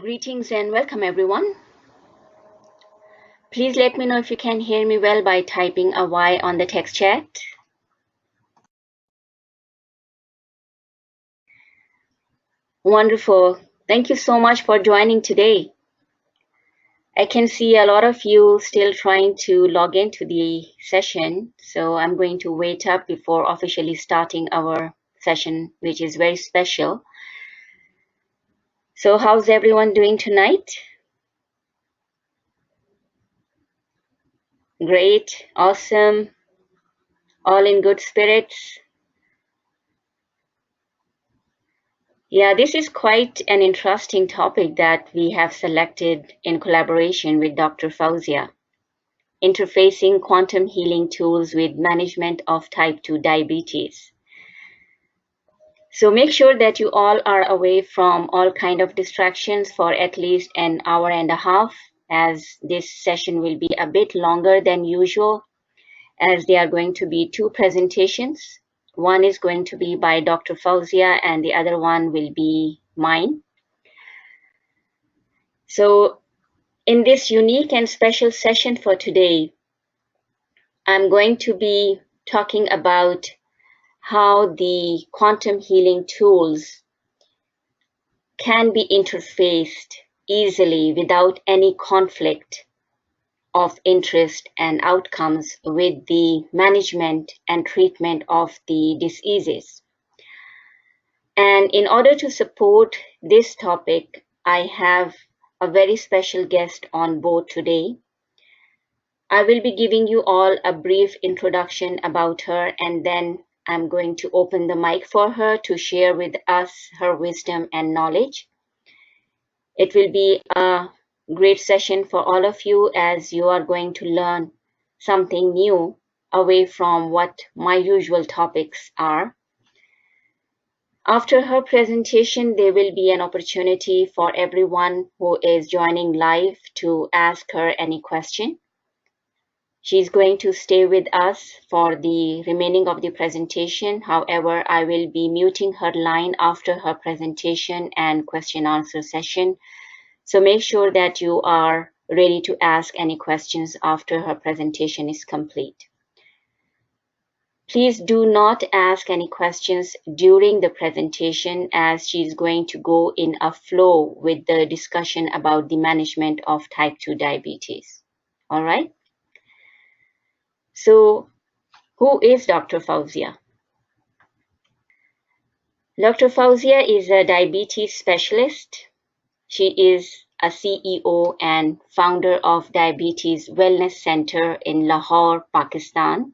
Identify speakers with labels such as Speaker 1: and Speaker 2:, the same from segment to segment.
Speaker 1: Greetings and welcome everyone. Please let me know if you can hear me well by typing a Y on the text chat. Wonderful. Thank you so much for joining today. I can see a lot of you still trying to log into the session, so I'm going to wait up before officially starting our session, which is very special. So how's everyone doing tonight? Great, awesome, all in good spirits. Yeah, this is quite an interesting topic that we have selected in collaboration with Dr. Fawzia, interfacing quantum healing tools with management of type 2 diabetes. So make sure that you all are away from all kind of distractions for at least an hour and a half, as this session will be a bit longer than usual, as there are going to be two presentations. One is going to be by Dr. Fawzia and the other one will be mine. So in this unique and special session for today, I'm going to be talking about how the quantum healing tools can be interfaced easily without any conflict of interest and outcomes with the management and treatment of the diseases. And in order to support this topic, I have a very special guest on board today. I will be giving you all a brief introduction about her, and then I'm going to open the mic for her to share with us her wisdom and knowledge. It will be a great session for all of you, as you are going to learn something new away from what my usual topics are. After her presentation, there will be an opportunity for everyone who is joining live to ask her any question. She's going to stay with us for the remaining of the presentation. However, I will be muting her line after her presentation and question answer session. So make sure that you are ready to ask any questions after her presentation is complete. Please do not ask any questions during the presentation, as she's going to go in a flow with the discussion about the management of type 2 diabetes. All right? So, who is Dr. Fawzia? Dr. Fawzia is a diabetes specialist. She is a CEO and founder of Diabetes Wellness Center in Lahore, Pakistan.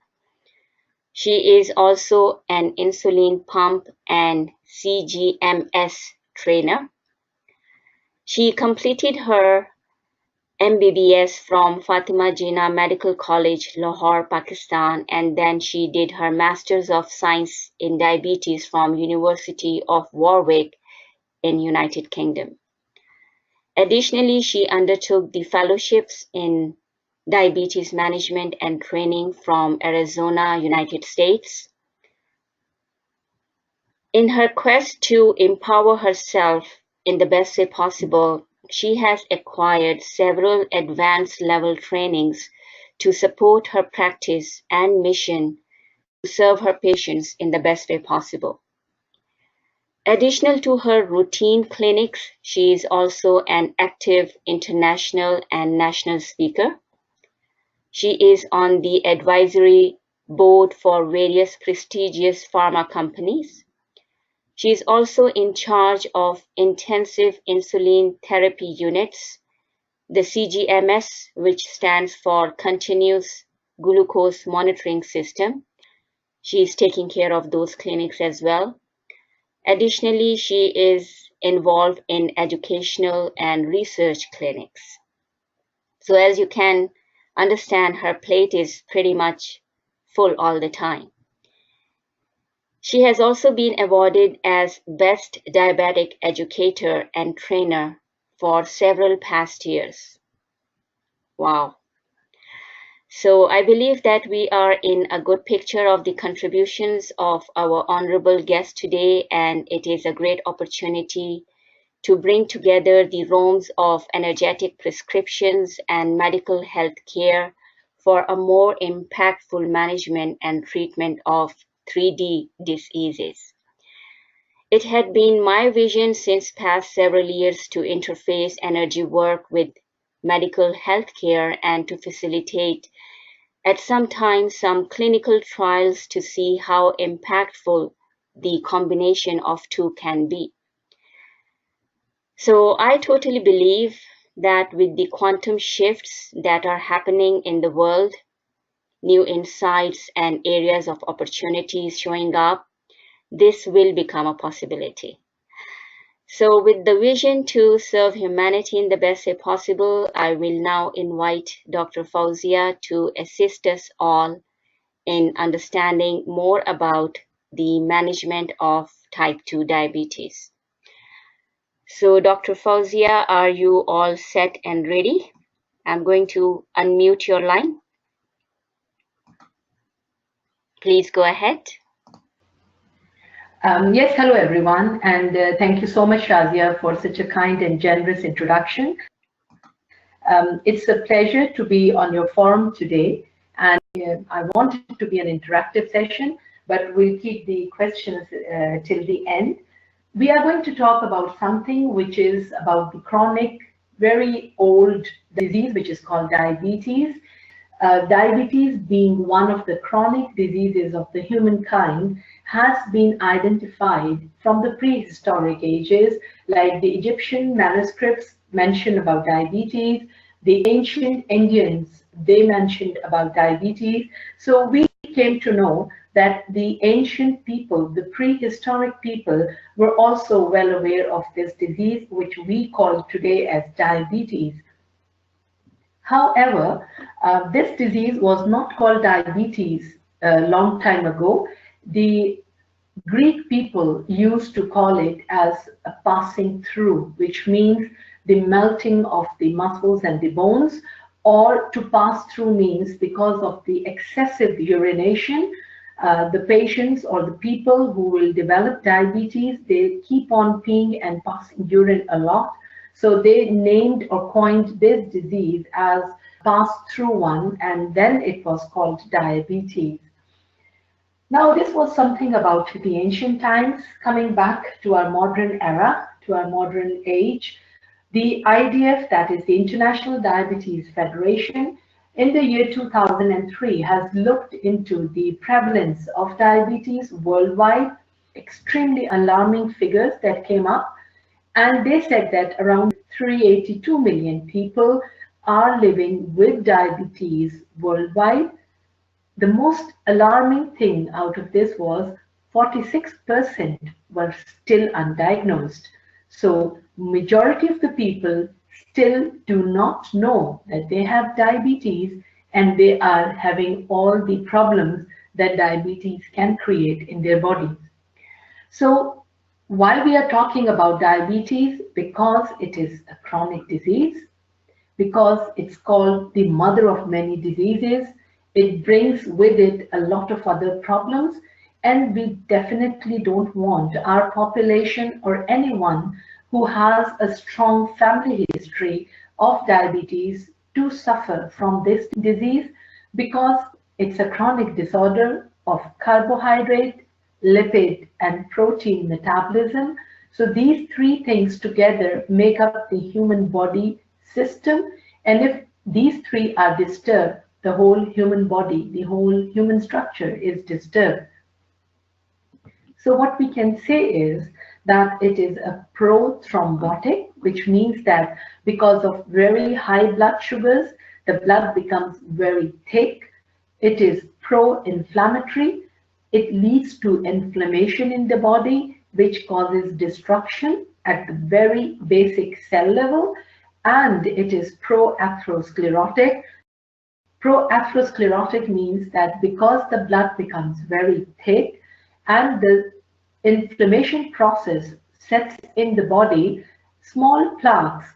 Speaker 1: She is also an insulin pump and CGMS trainer. She completed her MBBS from Fatima Jinnah Medical College, Lahore, Pakistan, and then she did her Masters of Science in Diabetes from University of Warwick in United Kingdom. Additionally, she undertook the fellowships in diabetes management and training from Arizona, United States. In her quest to empower herself in the best way possible, she has acquired several advanced level trainings to support her practice and mission to serve her patients in the best way possible. Additional to her routine clinics, she is also an active international and national speaker. She is on the advisory board for various prestigious pharma companies. She is also in charge of intensive insulin therapy units, the CGMS, which stands for Continuous Glucose Monitoring System. She is taking care of those clinics as well. Additionally, she is involved in educational and research clinics. So as you can understand, her plate is pretty much full all the time. She has also been awarded as Best Diabetic Educator and Trainer for several past years. Wow. So I believe that we are in a good picture of the contributions of our honorable guest today, and it is a great opportunity to bring together the realms of energetic prescriptions and medical health care for a more impactful management and treatment of 3D diseases. It had been my vision since past several years to interface energy work with medical healthcare and to facilitate at some time some clinical trials to see how impactful the combination of two can be. So I totally believe that with the quantum shifts that are happening in the world, new insights and areas of opportunities showing up, this will become a possibility. So with the vision to serve humanity in the best way possible, I will now invite Dr. Fawzia to assist us all in understanding more about the management of type 2 diabetes. So Dr. Fawzia, are you all set and ready? I'm going to unmute your line. Please go ahead.
Speaker 2: Yes, hello everyone, and thank you so much, Fawzia, for such a kind and generous introduction. It's a pleasure to be on your forum today, and I want it to be an interactive session, but we'll keep the questions till the end. We are going to talk about something which is about the chronic, very old disease, which is called diabetes. Diabetes, being one of the chronic diseases of the humankind, has been identified from the prehistoric ages, like the Egyptian manuscripts mention about diabetes, the ancient Indians, they mentioned about diabetes. So we came to know that the ancient people, the prehistoric people, were also well aware of this disease, which we call today as diabetes. However, this disease was not called diabetes a long time ago. The Greek people used to call it as a passing through, which means the melting of the muscles and the bones, or to pass through means because of the excessive urination, the patients or the people who will develop diabetes, they keep on peeing and passing urine a lot. So they named or coined this disease as pass-through one, and then it was called diabetes. Now, this was something about the ancient times. Coming back to our modern era, to our modern age, the IDF, that is the International Diabetes Federation, in the year 2003 has looked into the prevalence of diabetes worldwide, extremely alarming figures that came up. And they said that around 382 million people are living with diabetes worldwide. The most alarming thing out of this was 46% were still undiagnosed. So majority of the people still do not know that they have diabetes, and they are having all the problems that diabetes can create in their bodies. So why we are talking about diabetes? Because it is a chronic disease, because it's called the mother of many diseases. It brings with it a lot of other problems, and we definitely don't want our population or anyone who has a strong family history of diabetes to suffer from this disease, because it's a chronic disorder of carbohydrate, lipid, and protein metabolism. So these three things together make up the human body system, and if these three are disturbed, the whole human body, the whole human structure is disturbed. So what we can say is that it is a prothrombotic, which means that because of very high blood sugars, the blood becomes very thick. It is pro-inflammatory. It leads to inflammation in the body, which causes destruction at the very basic cell level, and it is pro-atherosclerotic. Pro-atherosclerotic means that because the blood becomes very thick and the inflammation process sets in the body, small plaques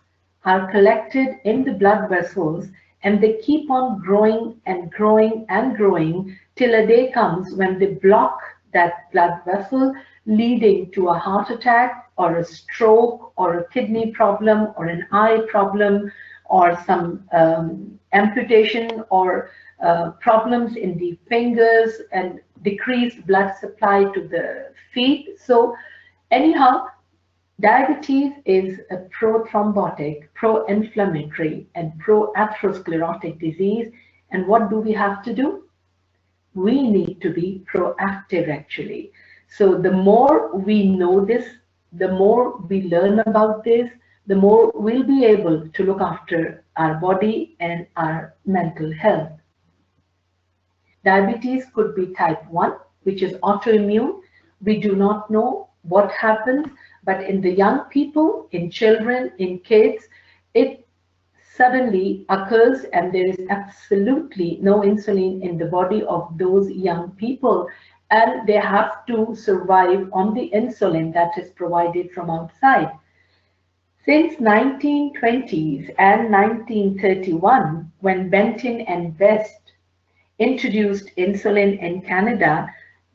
Speaker 2: are collected in the blood vessels, and they keep on growing and growing and growing till a day comes when they block that blood vessel, leading to a heart attack or a stroke or a kidney problem or an eye problem or some amputation or problems in the fingers and decreased blood supply to the feet. So anyhow, diabetes is a pro-thrombotic, pro-inflammatory, and pro-atherosclerotic disease. And what do we have to do? We need to be proactive actually. So the more we know this, the more we learn about this, the more we'll be able to look after our body and our mental health. Diabetes could be type 1, which is autoimmune. We do not know what happens, but in the young people, in children, in kids, it suddenly occurs and there is absolutely no insulin in the body of those young people, and they have to survive on the insulin that is provided from outside. Since 1920s and 1931, when Benton and West introduced insulin in Canada,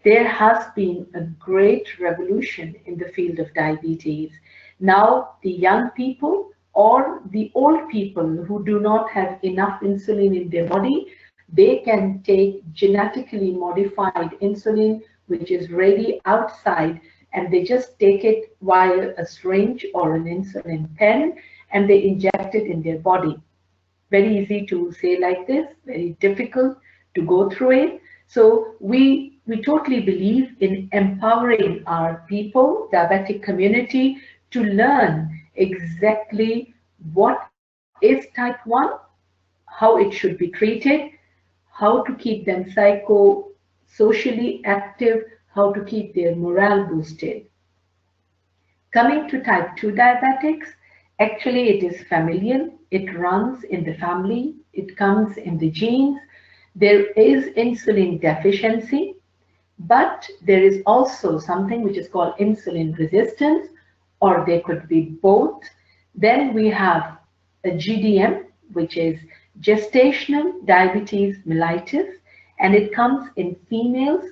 Speaker 2: there has been a great revolution in the field of diabetes. Now, the young people or the old people who do not have enough insulin in their body, they can take genetically modified insulin, which is ready outside, and they just take it via a syringe or an insulin pen, and they inject it in their body. Very easy to say like this, very difficult to go through it. So we totally believe in empowering our people, diabetic community, to learn exactly what is type 1, how it should be treated, how to keep them socially active, how to keep their morale boosted. Coming to type 2 diabetics, actually it is familial, it runs in the family, it comes in the genes. There is insulin deficiency, but there is also something which is called insulin resistance, or they could be both. Then we have a GDM, which is gestational diabetes mellitus, and it comes in females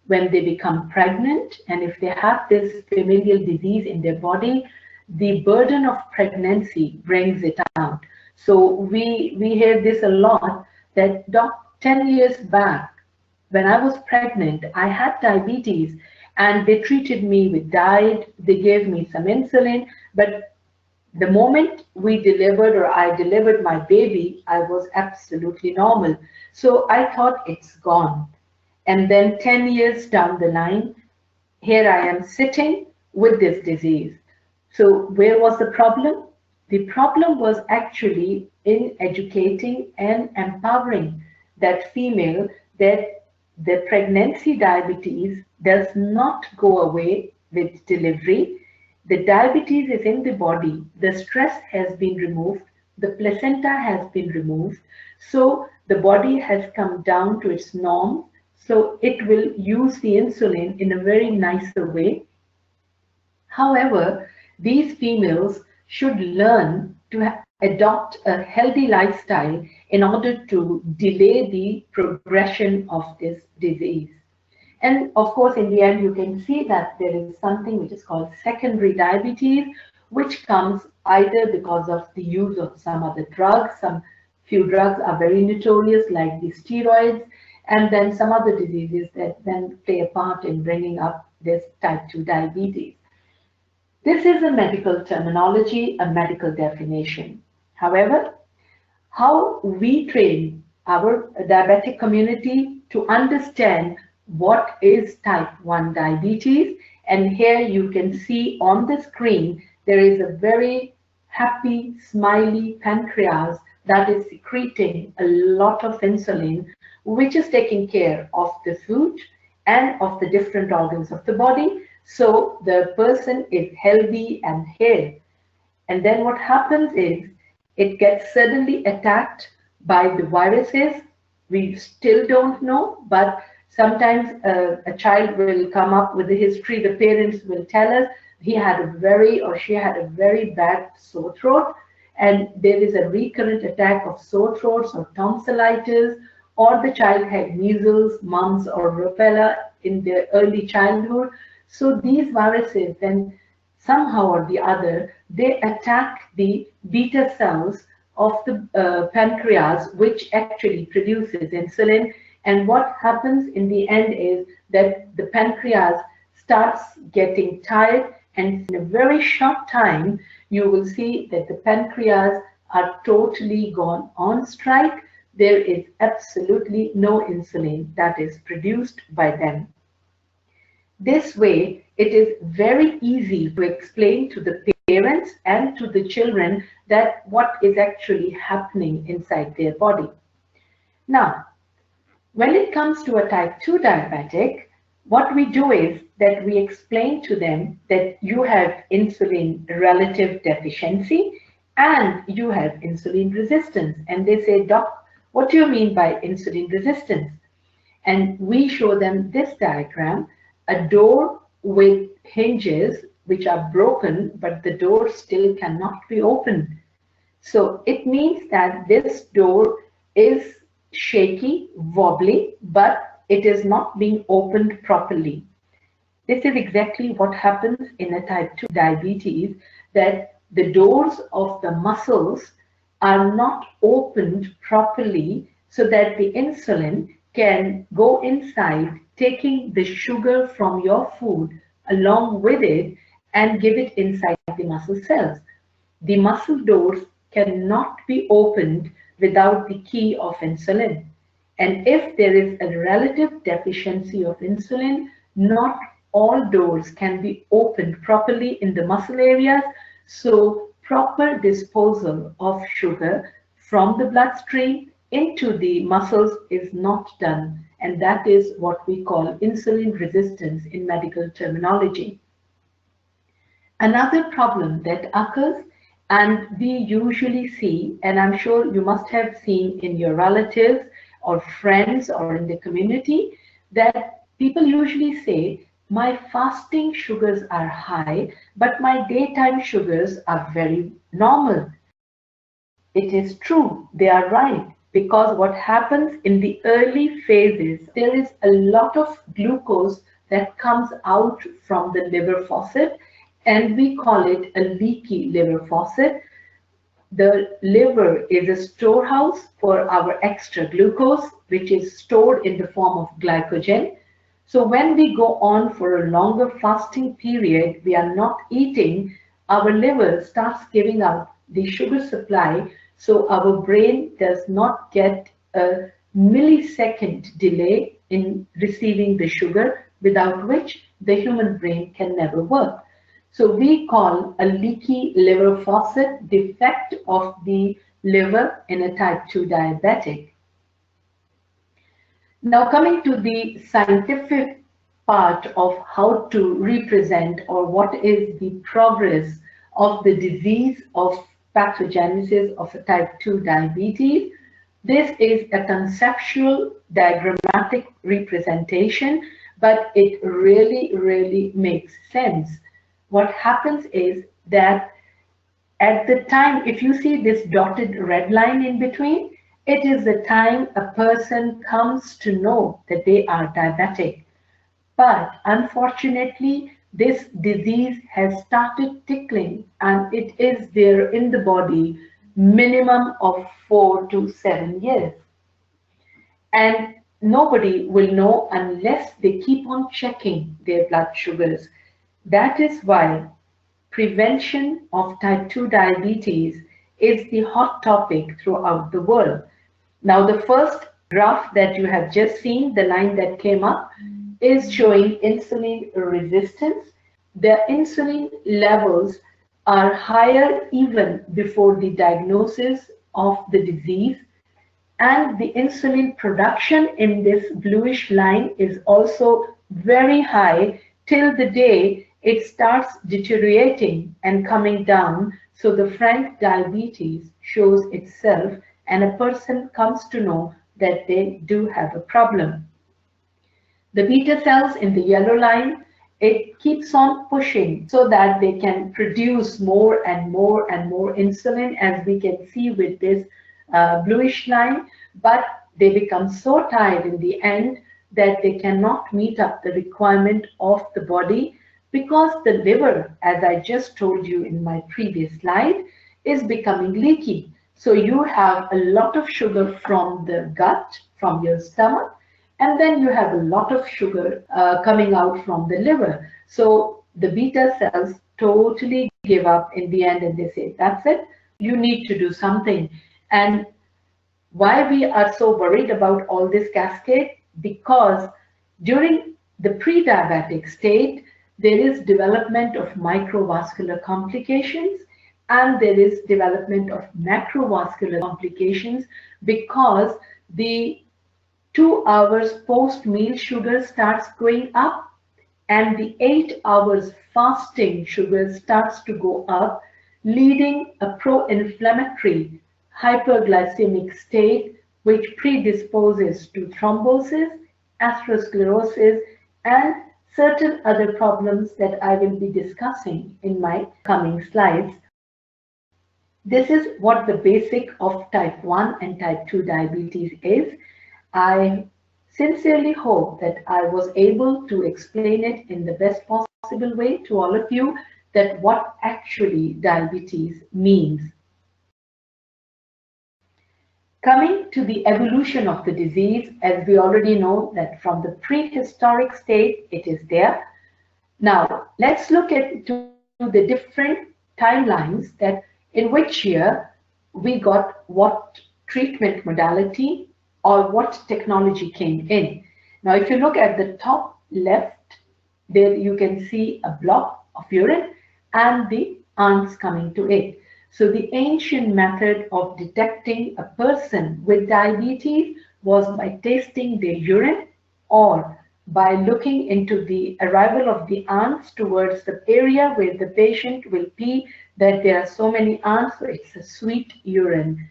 Speaker 2: when they become pregnant, and if they have this familial disease in their body, the burden of pregnancy brings it out. So we hear this a lot, that 10 years back, when I was pregnant, I had diabetes and they treated me with diet, they gave me some insulin, but the moment we delivered or I delivered my baby, I was absolutely normal. So I thought it's gone. And then 10 years down the line, here I am sitting with this disease. So where was the problem? The problem was actually in educating and empowering that female that the pregnancy diabetes does not go away with delivery. The diabetes is in the body, the stress has been removed, the placenta has been removed, so the body has come down to its norm, so it will use the insulin in a very nicer way. However, these females should learn to adopt a healthy lifestyle in order to delay the progression of this disease. And of course, in the end, you can see that there is something which is called secondary diabetes, which comes either because of the use of some other drugs. Some few drugs are very notorious, like the steroids, and then some other diseases that then play a part in bringing up this type 2 diabetes. This is a medical terminology, a medical definition. However, how we train our diabetic community to understand what is type 1 diabetes, and here you can see on the screen there is a very happy, smiley pancreas that is secreting a lot of insulin, which is taking care of the food and of the different organs of the body. So the person is healthy and hale. And then what happens is it gets suddenly attacked by the viruses. We still don't know, but sometimes a child will come up with a history. The parents will tell us he had a very or she had a very bad sore throat, and there is a recurrent attack of sore throats or tonsillitis, or the child had measles, mumps, or rubella in their early childhood. So these viruses then somehow or the other, they attack the beta cells of the pancreas, which actually produces insulin. And what happens in the end is that the pancreas starts getting tired, and in a very short time, you will see that the pancreas are totally gone on strike. There is absolutely no insulin that is produced by them. This way, it is very easy to explain to the parents and to the children that what is actually happening inside their body. Now, when it comes to a type 2 diabetic, what we do is that we explain to them that you have insulin relative deficiency and you have insulin resistance. And they say, Doc, what do you mean by insulin resistance? And we show them this diagram, a door with hinges which are broken, but the door still cannot be opened. So it means that this door is shaky, wobbly, but it is not being opened properly. This is exactly what happens in a type 2 diabetes, that the doors of the muscles are not opened properly so that the insulin can go inside, taking the sugar from your food along with it and give it inside the muscle cells. The muscle doors cannot be opened without the key of insulin. And if there is a relative deficiency of insulin, not all doors can be opened properly in the muscle areas. So proper disposal of sugar from the bloodstream into the muscles is not done. And that is what we call insulin resistance in medical terminology. Another problem that occurs, and we usually see, and I'm sure you must have seen in your relatives or friends or in the community, that people usually say, my fasting sugars are high, but my daytime sugars are very normal. It is true, they are right, because what happens in the early phases, there is a lot of glucose that comes out from the liver faucet, and we call it a leaky liver faucet. The liver is a storehouse for our extra glucose, which is stored in the form of glycogen. So when we go on for a longer fasting period, we are not eating, our liver starts giving out the sugar supply, so our brain does not get a millisecond delay in receiving the sugar, without which the human brain can never work. So we call a leaky liver faucet defect of the liver in a type 2 diabetic. Now coming to the scientific part of how to represent or what is the progress of the disease of pathogenesis of a type 2 diabetes, this is a conceptual diagrammatic representation, but it really makes sense. What happens is that at the time, if you see this dotted red line in between, it is the time a person comes to know that they are diabetic. But unfortunately, this disease has started tickling and it is there in the body minimum of 4 to 7 years. And nobody will know unless they keep on checking their blood sugars. That is why prevention of type 2 diabetes is the hot topic throughout the world. Now, the first graph that you have just seen, the line that came up, is showing insulin resistance. The insulin levels are higher even before the diagnosis of the disease. And the insulin production in this bluish line is also very high till the day it starts deteriorating and coming down. So the frank diabetes shows itself and a person comes to know that they do have a problem. The beta cells in the yellow line, it keeps on pushing so that they can produce more and more and more insulin, as we can see with this bluish line, but they become so tired in the end that they cannot meet up the requirement of the body because the liver, as I just told you in my previous slide, is becoming leaky. So you have a lot of sugar from the gut, from your stomach, and then you have a lot of sugar coming out from the liver. So the beta cells totally give up in the end and they say, that's it, you need to do something. And why we are so worried about all this cascade? Because during the pre-diabetic state, there is development of microvascular complications and there is development of macrovascular complications because the 2 hours post-meal sugar starts going up and the 8 hours fasting sugar starts to go up, leading a pro-inflammatory hyperglycemic state which predisposes to thrombosis, atherosclerosis, and certain other problems that I will be discussing in my coming slides. This is what the basic of type 1 and type 2 diabetes is. I sincerely hope that I was able to explain it in the best possible way to all of you that what actually diabetes means. Coming to the evolution of the disease, as we already know that from the prehistoric state, it is there. Now, let's look at the different timelines that in which year we got what treatment modality or what technology came in. Now, if you look at the top left, there you can see a block of urine and the ants coming to it. So the ancient method of detecting a person with diabetes was by tasting their urine or by looking into the arrival of the ants towards the area where the patient will pee, that there are so many ants, so it's a sweet urine.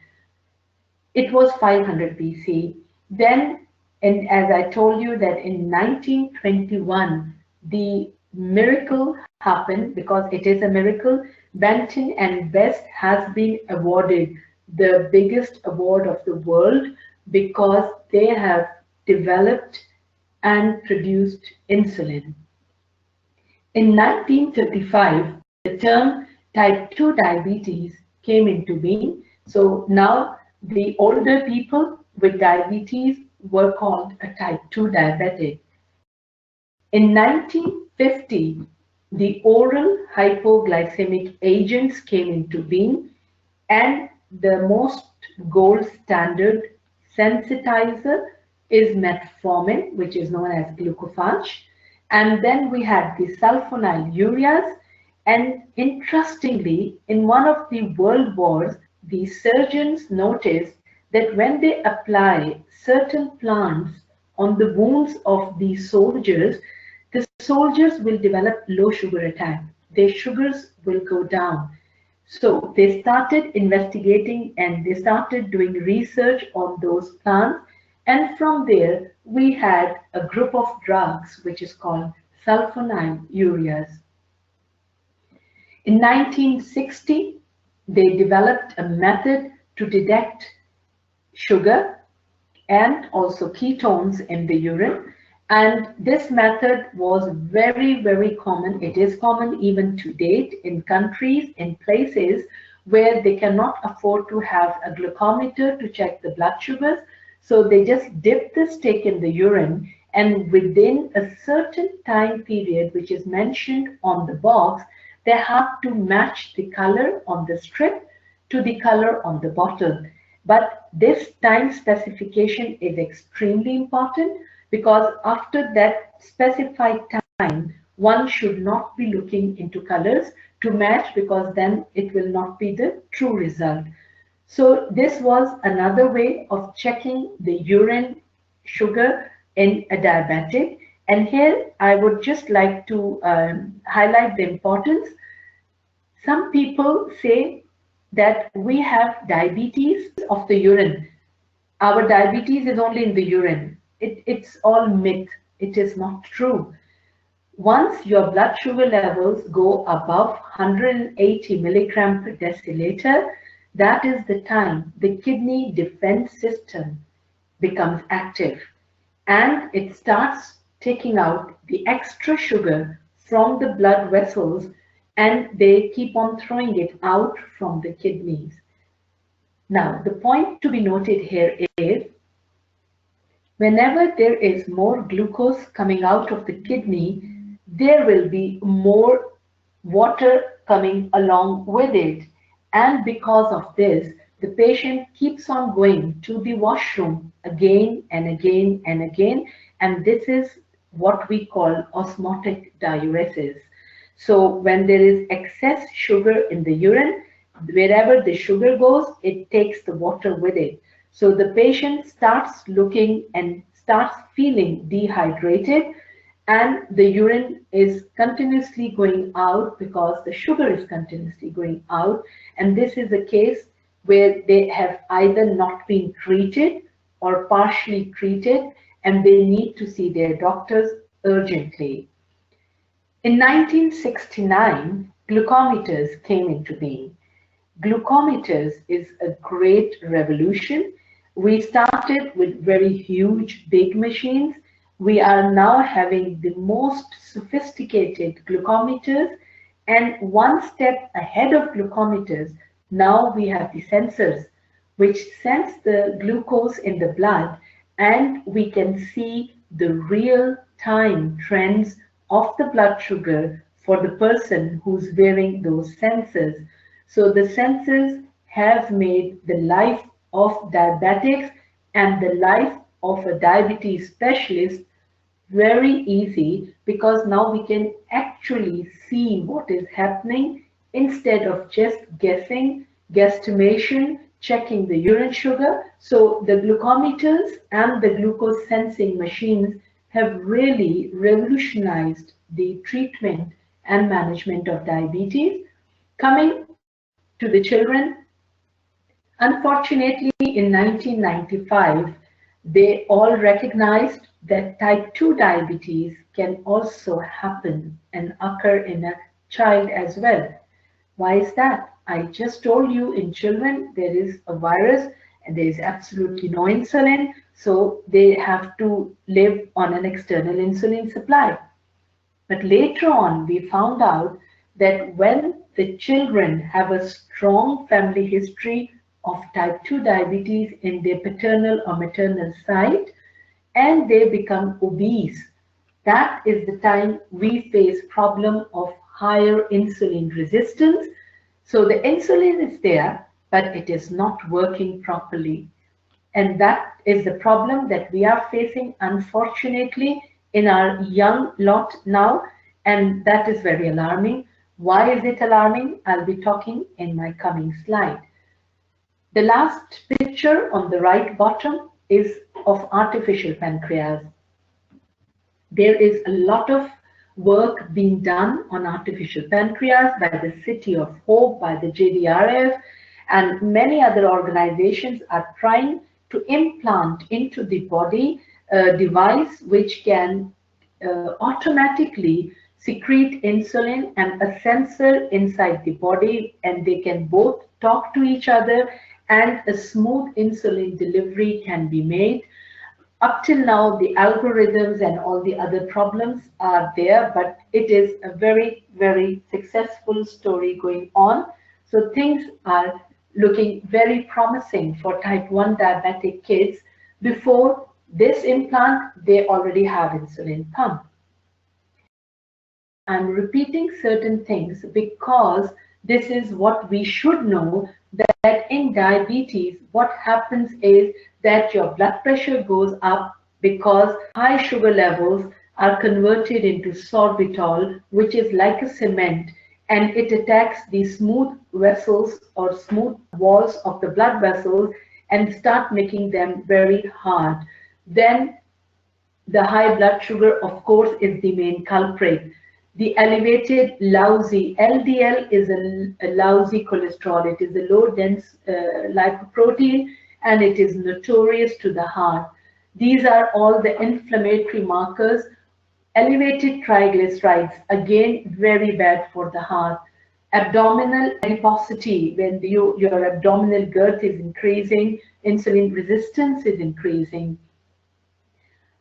Speaker 2: It was 500 BC. Then, and as I told you that in 1921, the miracle happened because it is a miracle. Benton and Best has been awarded the biggest award of the world because they have developed and produced insulin. In 1935, the term type 2 diabetes came into being. So now the older people with diabetes were called a type 2 diabetic. In 1950, the oral hypoglycemic agents came into being, and the most gold standard sensitizer is metformin, which is known as glucophage. And then we had the sulfonyl ureas. And interestingly, in one of the world wars, the surgeons noticed that when they apply certain plants on the wounds of the soldiers will develop low sugar attack. Their sugars will go down. So they started investigating and they started doing research on those plants. And from there, we had a group of drugs which is called sulfonyl ureas. In 1960, they developed a method to detect sugar and also ketones in the urine. And this method was very, very common. It is common even to date in countries, in places where they cannot afford to have a glucometer to check the blood sugars. So they just dip the stick in the urine, and within a certain time period, which is mentioned on the box, they have to match the color on the strip to the color on the bottle. But this time specification is extremely important because after that specified time, one should not be looking into colors to match because then it will not be the true result. So this was another way of checking the urine sugar in a diabetic. And here I would just like to highlight the importance. Some people say that we have diabetes of the urine. Our diabetes is only in the urine. It's all myth. It is not true. Once your blood sugar levels go above 180 milligram per deciliter, that is the time the kidney defense system becomes active. and it starts taking out the extra sugar from the blood vessels, and they keep on throwing it out from the kidneys. Now, the point to be noted here is whenever there is more glucose coming out of the kidney, there will be more water coming along with it. And because of this, the patient keeps on going to the washroom again and again and again. And this is what we call osmotic diuresis. So when there is excess sugar in the urine, wherever the sugar goes, it takes the water with it. So the patient starts looking and starts feeling dehydrated, and the urine is continuously going out because the sugar is continuously going out. And this is a case where they have either not been treated or partially treated, and they need to see their doctors urgently. In 1969, glucometers came into being. Glucometers is a great revolution. We started with very huge, big machines. We are now having the most sophisticated glucometers, and one step ahead of glucometers, now we have the sensors which sense the glucose in the blood, and we can see the real time trends of the blood sugar for the person who's wearing those sensors. So the sensors have made the life of diabetics and the life of a diabetes specialist very easy, because now we can actually see what is happening instead of just guessing, guesstimation, checking the urine sugar. So the glucometers and the glucose sensing machines have really revolutionized the treatment and management of diabetes. Coming to the children, unfortunately in 1995, they all recognized that type 2 diabetes can also happen and occur in a child as well. Why is that? I just told you in children there is a virus and there is absolutely no insulin, so they have to live on an external insulin supply. But later on, we found out that when the children have a strong family history of type 2 diabetes in their paternal or maternal side, and they become obese, that is the time we face problem of higher insulin resistance. So the insulin is there, but it is not working properly. And that is the problem that we are facing, unfortunately, in our young lot now. And that is very alarming. Why is it alarming? I'll be talking in my coming slide. The last picture on the right bottom is of artificial pancreas. There is a lot of work being done on artificial pancreas by the City of Hope, by the JDRF, and many other organizations are trying to implant into the body a device which can automatically secrete insulin and a sensor inside the body, and they can both talk to each other and a smooth insulin delivery can be made. Up till now, the algorithms and all the other problems are there, but it is a very, very successful story going on. So things are looking very promising for type 1 diabetic kids. Before this implant, they already have insulin pump. I'm repeating certain things because this is what we should know, that in diabetes, what happens is that your blood pressure goes up because high sugar levels are converted into sorbitol, which is like a cement, and it attacks the smooth vessels or smooth walls of the blood vessels and start making them very hard. Then the high blood sugar, of course, is the main culprit. The elevated lousy LDL is a lousy cholesterol. It is a low dense lipoprotein, and it is notorious to the heart. These are all the inflammatory markers. Elevated triglycerides, again, very bad for the heart. Abdominal adiposity, when your abdominal girth is increasing, insulin resistance is increasing.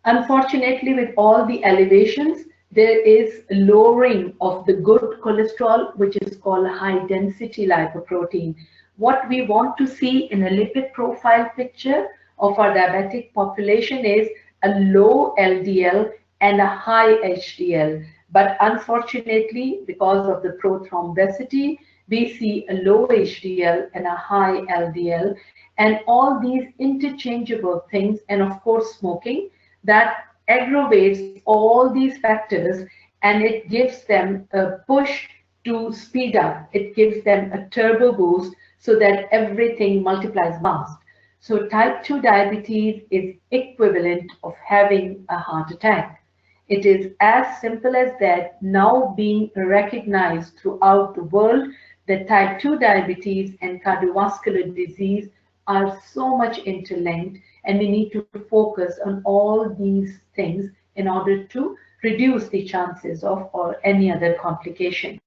Speaker 2: Unfortunately, with all the elevations, there is lowering of the good cholesterol, which is called high density lipoprotein. What we want to see in a lipid profile picture of our diabetic population is a low LDL and a high HDL. But unfortunately, because of the prothrombosity, we see a low HDL and a high LDL, and all these interchangeable things, and of course, smoking that aggravates all these factors, and it gives them a push to speed up. It gives them a turbo boost so that everything multiplies fast. So type 2 diabetes is equivalent of having a heart attack. It is as simple as that, now being recognized throughout the world that type 2 diabetes and cardiovascular disease are so much interlinked, and we need to focus on all these things in order to reduce the chances of or any other complication.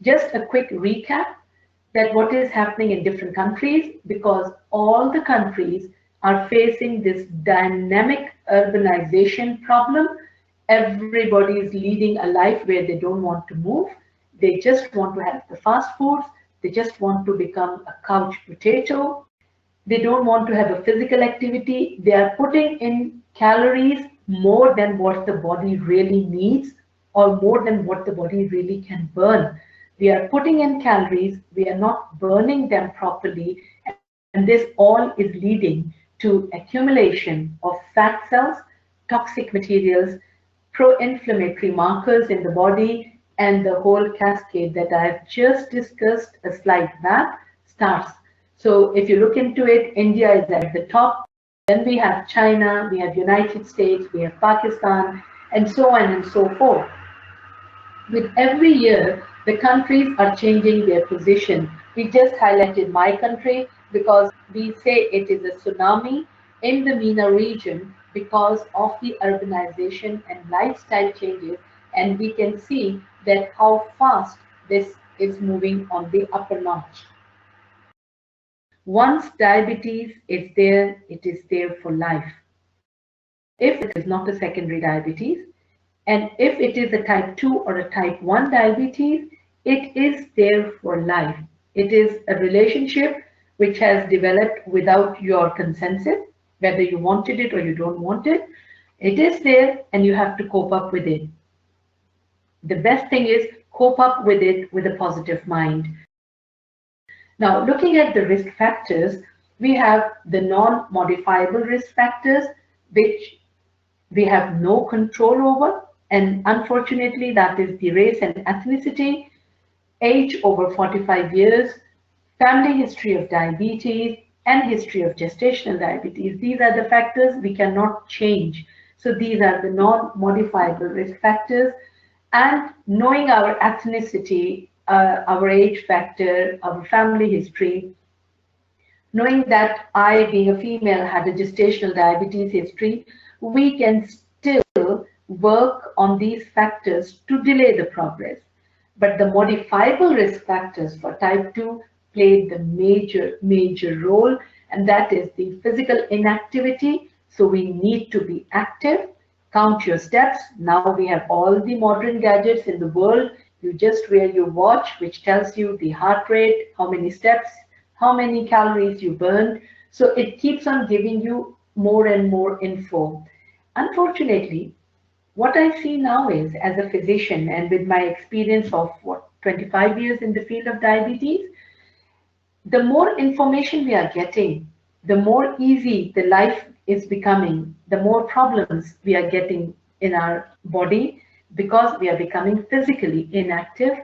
Speaker 2: Just a quick recap that what is happening in different countries, because all the countries are facing this dynamic urbanization problem. Everybody is leading a life where they don't want to move. They just want to have the fast foods. They just want to become a couch potato. They don't want to have a physical activity. They are putting in calories more than what the body really needs, or more than what the body really can burn. We are putting in calories, we are not burning them properly, and this all is leading to accumulation of fat cells, toxic materials, pro-inflammatory markers in the body, and the whole cascade that I've just discussed a slide back starts. So if you look into it, India is at the top, then we have China, we have United States, we have Pakistan, and so on and so forth. With every year, the countries are changing their position. We just highlighted my country because we say it is a tsunami in the MENA region because of the urbanization and lifestyle changes, and we can see that how fast this is moving on the upper notch. Once diabetes is there, it is there for life. If it is not a secondary diabetes, and if it is a type 2 or a type 1 diabetes, it is there for life. It is a relationship which has developed without your consensus, whether you wanted it or you don't want it. It is there and you have to cope up with it. The best thing is cope up with it with a positive mind. Now, looking at the risk factors, we have the non-modifiable risk factors, which we have no control over. And unfortunately, that is the race and ethnicity, age over 45 years, family history of diabetes, and history of gestational diabetes. These are the factors we cannot change. So these are the non-modifiable risk factors. And knowing our ethnicity, our age factor, our family history, knowing that I, being a female, had a gestational diabetes history, we can still work on these factors to delay the progress. But the modifiable risk factors for type 2 played the major role, and that is the physical inactivity. So we need to be active. Count your steps. Now we have all the modern gadgets in the world. You just wear your watch, which tells you the heart rate, how many steps, how many calories you burned. So it keeps on giving you more and more info. Unfortunately, what I see now is, as a physician and with my experience of 25 years in the field of diabetes, the more information we are getting, the more easy the life is becoming, the more problems we are getting in our body because we are becoming physically inactive.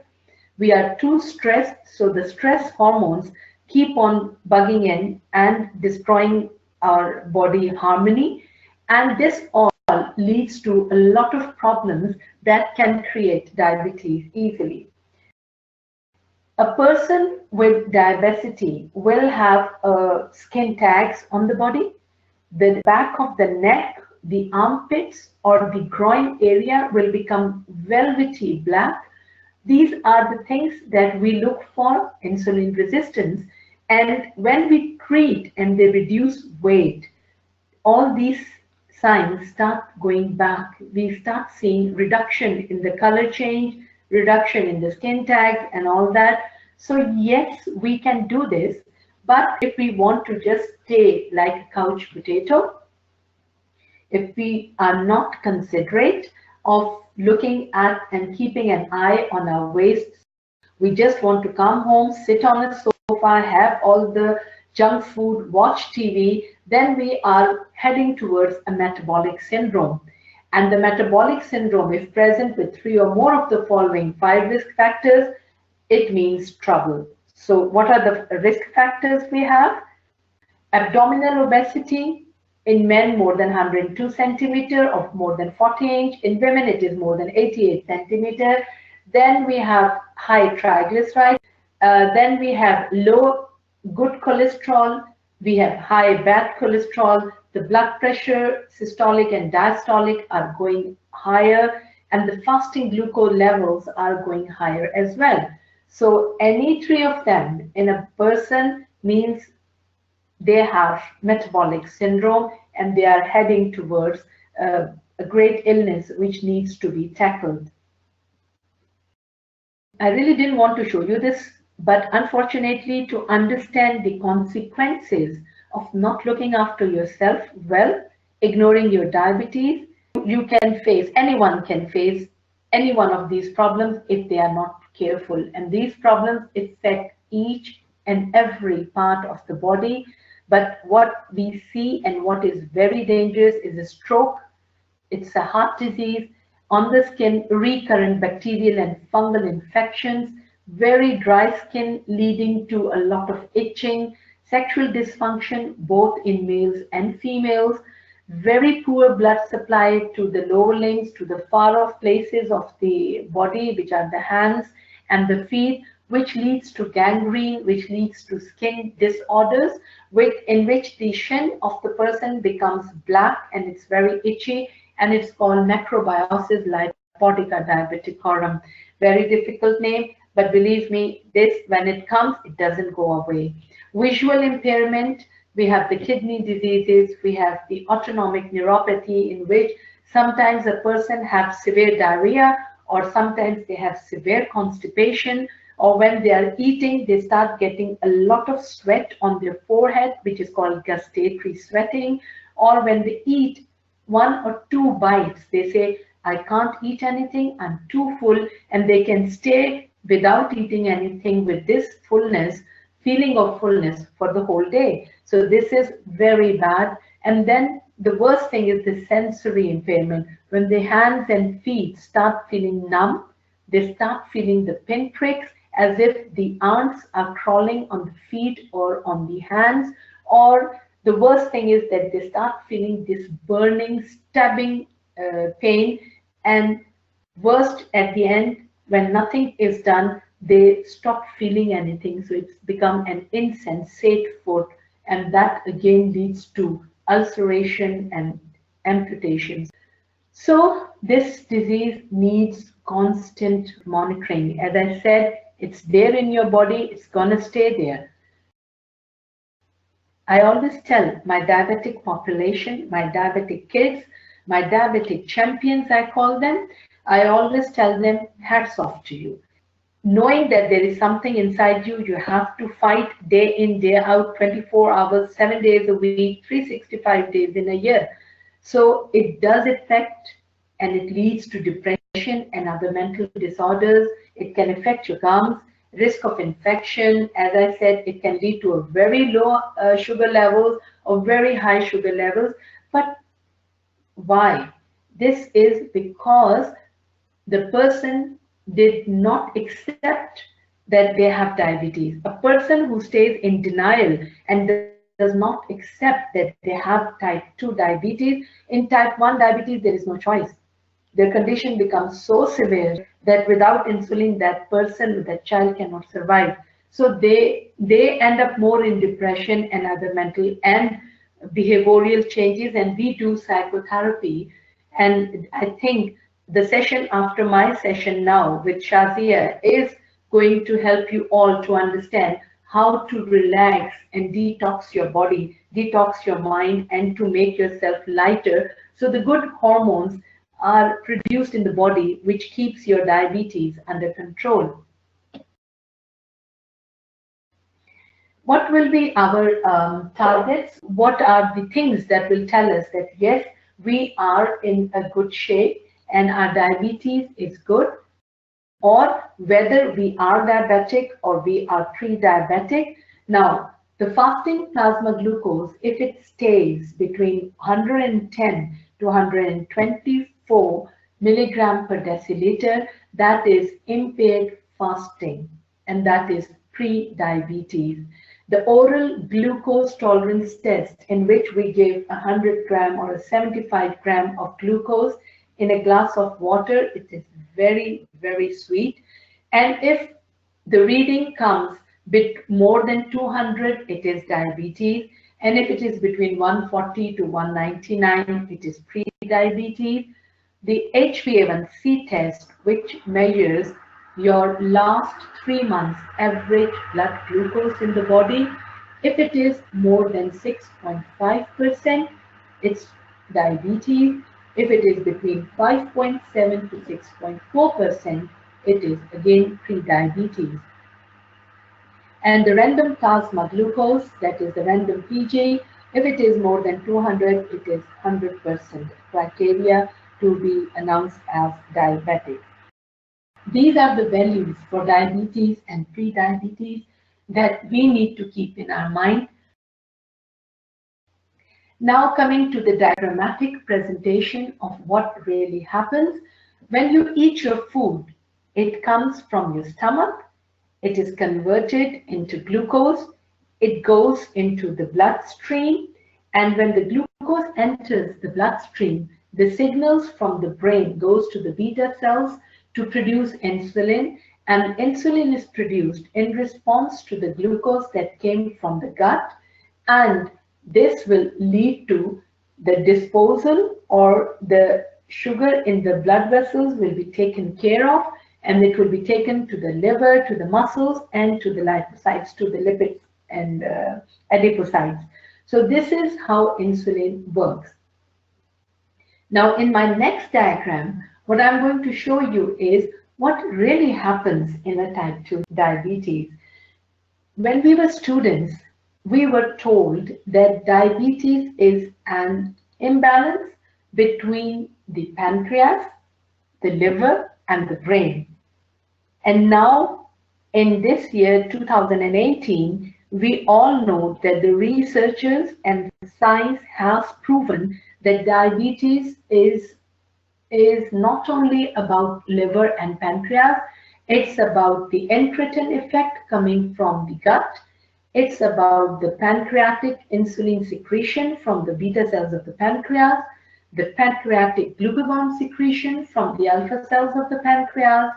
Speaker 2: We are too stressed, so the stress hormones keep on bugging in and destroying our body harmony. And this all leads to a lot of problems that can create diabetes easily. A person with diabetes will have skin tags on the body. The back of the neck, the armpits, or the groin area will become velvety black. These are the things that we look for, insulin resistance. And when we treat and they reduce weight, all these signs start going back. We start seeing reduction in the color change, reduction in the skin tags and all that. So yes, we can do this, but if we want to just stay like a couch potato, if we are not considerate of looking at and keeping an eye on our waist, we just want to come home, sit on a sofa, have all the junk food, watch TV, then we are heading towards a metabolic syndrome. And the metabolic syndrome, if present with 3 or more of the following 5 risk factors, it means trouble. So what are the risk factors we have? Abdominal obesity, in men more than 102 centimeter of more than 40 inch. In women it is more than 88 centimeter. Then we have high triglycerides. Then we have low good cholesterol. We have high bad cholesterol. The blood pressure, systolic and diastolic, are going higher, and the fasting glucose levels are going higher as well. So any 3 of them in a person means they have metabolic syndrome and they are heading towards a great illness which needs to be tackled. I really didn't want to show you this, but unfortunately, to understand the consequences of not looking after yourself well, ignoring your diabetes, you can face, anyone can face any one of these problems if they are not careful. And these problems affect each and every part of the body. But what we see and what is very dangerous is a stroke. It's a heart disease, on the skin, recurrent bacterial and fungal infections, very dry skin leading to a lot of itching, sexual dysfunction both in males and females, very poor blood supply to the lower limbs, to the far off places of the body, which are the hands and the feet, which leads to gangrene, which leads to skin disorders, in which the shin of the person becomes black and it's very itchy, and it's called macrobiosis lipoica diabeticorum. Very difficult name, but believe me, this, when it comes, it doesn't go away. Visual impairment, we have the kidney diseases, we have the autonomic neuropathy, in which sometimes a person has severe diarrhea, or sometimes they have severe constipation, or when they are eating, they start getting a lot of sweat on their forehead, which is called gustatory sweating, or when they eat 1 or 2 bites, they say, I can't eat anything, I'm too full, and they can stay without eating anything with this fullness, feeling of fullness for the whole day. So this is very bad. And then the worst thing is the sensory impairment. When the hands and feet start feeling numb, they start feeling the pinpricks as if the ants are crawling on the feet or on the hands, or the worst thing is that they start feeling this burning, stabbing pain, and worst at the end, when nothing is done, they stop feeling anything. So it's become an insensate foot, and that again leads to ulceration and amputations. So this disease needs constant monitoring. As I said, it's there in your body, it's gonna stay there. I always tell my diabetic population, my diabetic kids, my diabetic champions, I call them, I always tell them, hats off to you. Knowing that there is something inside you, you have to fight day in, day out, 24 hours, 7 days a week, 365 days in a year. So it does affect, and it leads to depression and other mental disorders. It can affect your gums, risk of infection. As I said, it can lead to a very low sugar levels or very high sugar levels. But why? This is because the person did not accept that they have diabetes. A person who stays in denial and does not accept that they have type 2 diabetes, in type 1 diabetes, there is no choice. Their condition becomes so severe that without insulin, that person, that child cannot survive. So they end up more in depression and other mental and behavioral changes, and we do psychotherapy. And I think the session after my session now with Shazia is going to help you all to understand how to relax and detox your body, detox your mind, and to make yourself lighter. So the good hormones are produced in the body, which keeps your diabetes under control. What will be our targets? What are the things that will tell us that yes, we are in a good shape and our diabetes is good, or whether we are diabetic or we are pre-diabetic? Now, the fasting plasma glucose, if it stays between 110 to 124 milligram per deciliter, that is impaired fasting, and that is pre-diabetes. The oral glucose tolerance test, in which we give 100 gram or a 75 gram of glucose in a glass of water, it is very, very sweet. And if the reading comes bit more than 200, it is diabetes. And if it is between 140 to 199, it is pre-diabetes. The HbA1c test, which measures your last 3 months average blood glucose in the body, if it is more than 6.5%, it's diabetes. If it is between 5.7 to 6.4%, it is again pre-diabetes. And the random plasma glucose, that is the random PG, if it is more than 200, it is 100% criteria to be announced as diabetic. These are the values for diabetes and pre-diabetes that we need to keep in our mind. Now coming to the diagrammatic presentation of what really happens. When you eat your food, it comes from your stomach, it is converted into glucose, it goes into the bloodstream, and when the glucose enters the bloodstream, the signals from the brain goes to the beta cells to produce insulin, and insulin is produced in response to the glucose that came from the gut, and this will lead to the disposal, or the sugar in the blood vessels will be taken care of, and it will be taken to the liver, to the muscles, and to the lipocytes, to the lipids and adipocytes. So this is how insulin works. Now in my next diagram, what I'm going to show you is what really happens in a type 2 diabetes. When we were students, we were told that diabetes is an imbalance between the pancreas, the liver, and the brain. And now, in this year 2018, we all know that the researchers and science has proven that diabetes is not only about liver and pancreas, it's about the incretin effect coming from the gut. It's about the pancreatic insulin secretion from the beta cells of the pancreas, the pancreatic glucagon secretion from the alpha cells of the pancreas.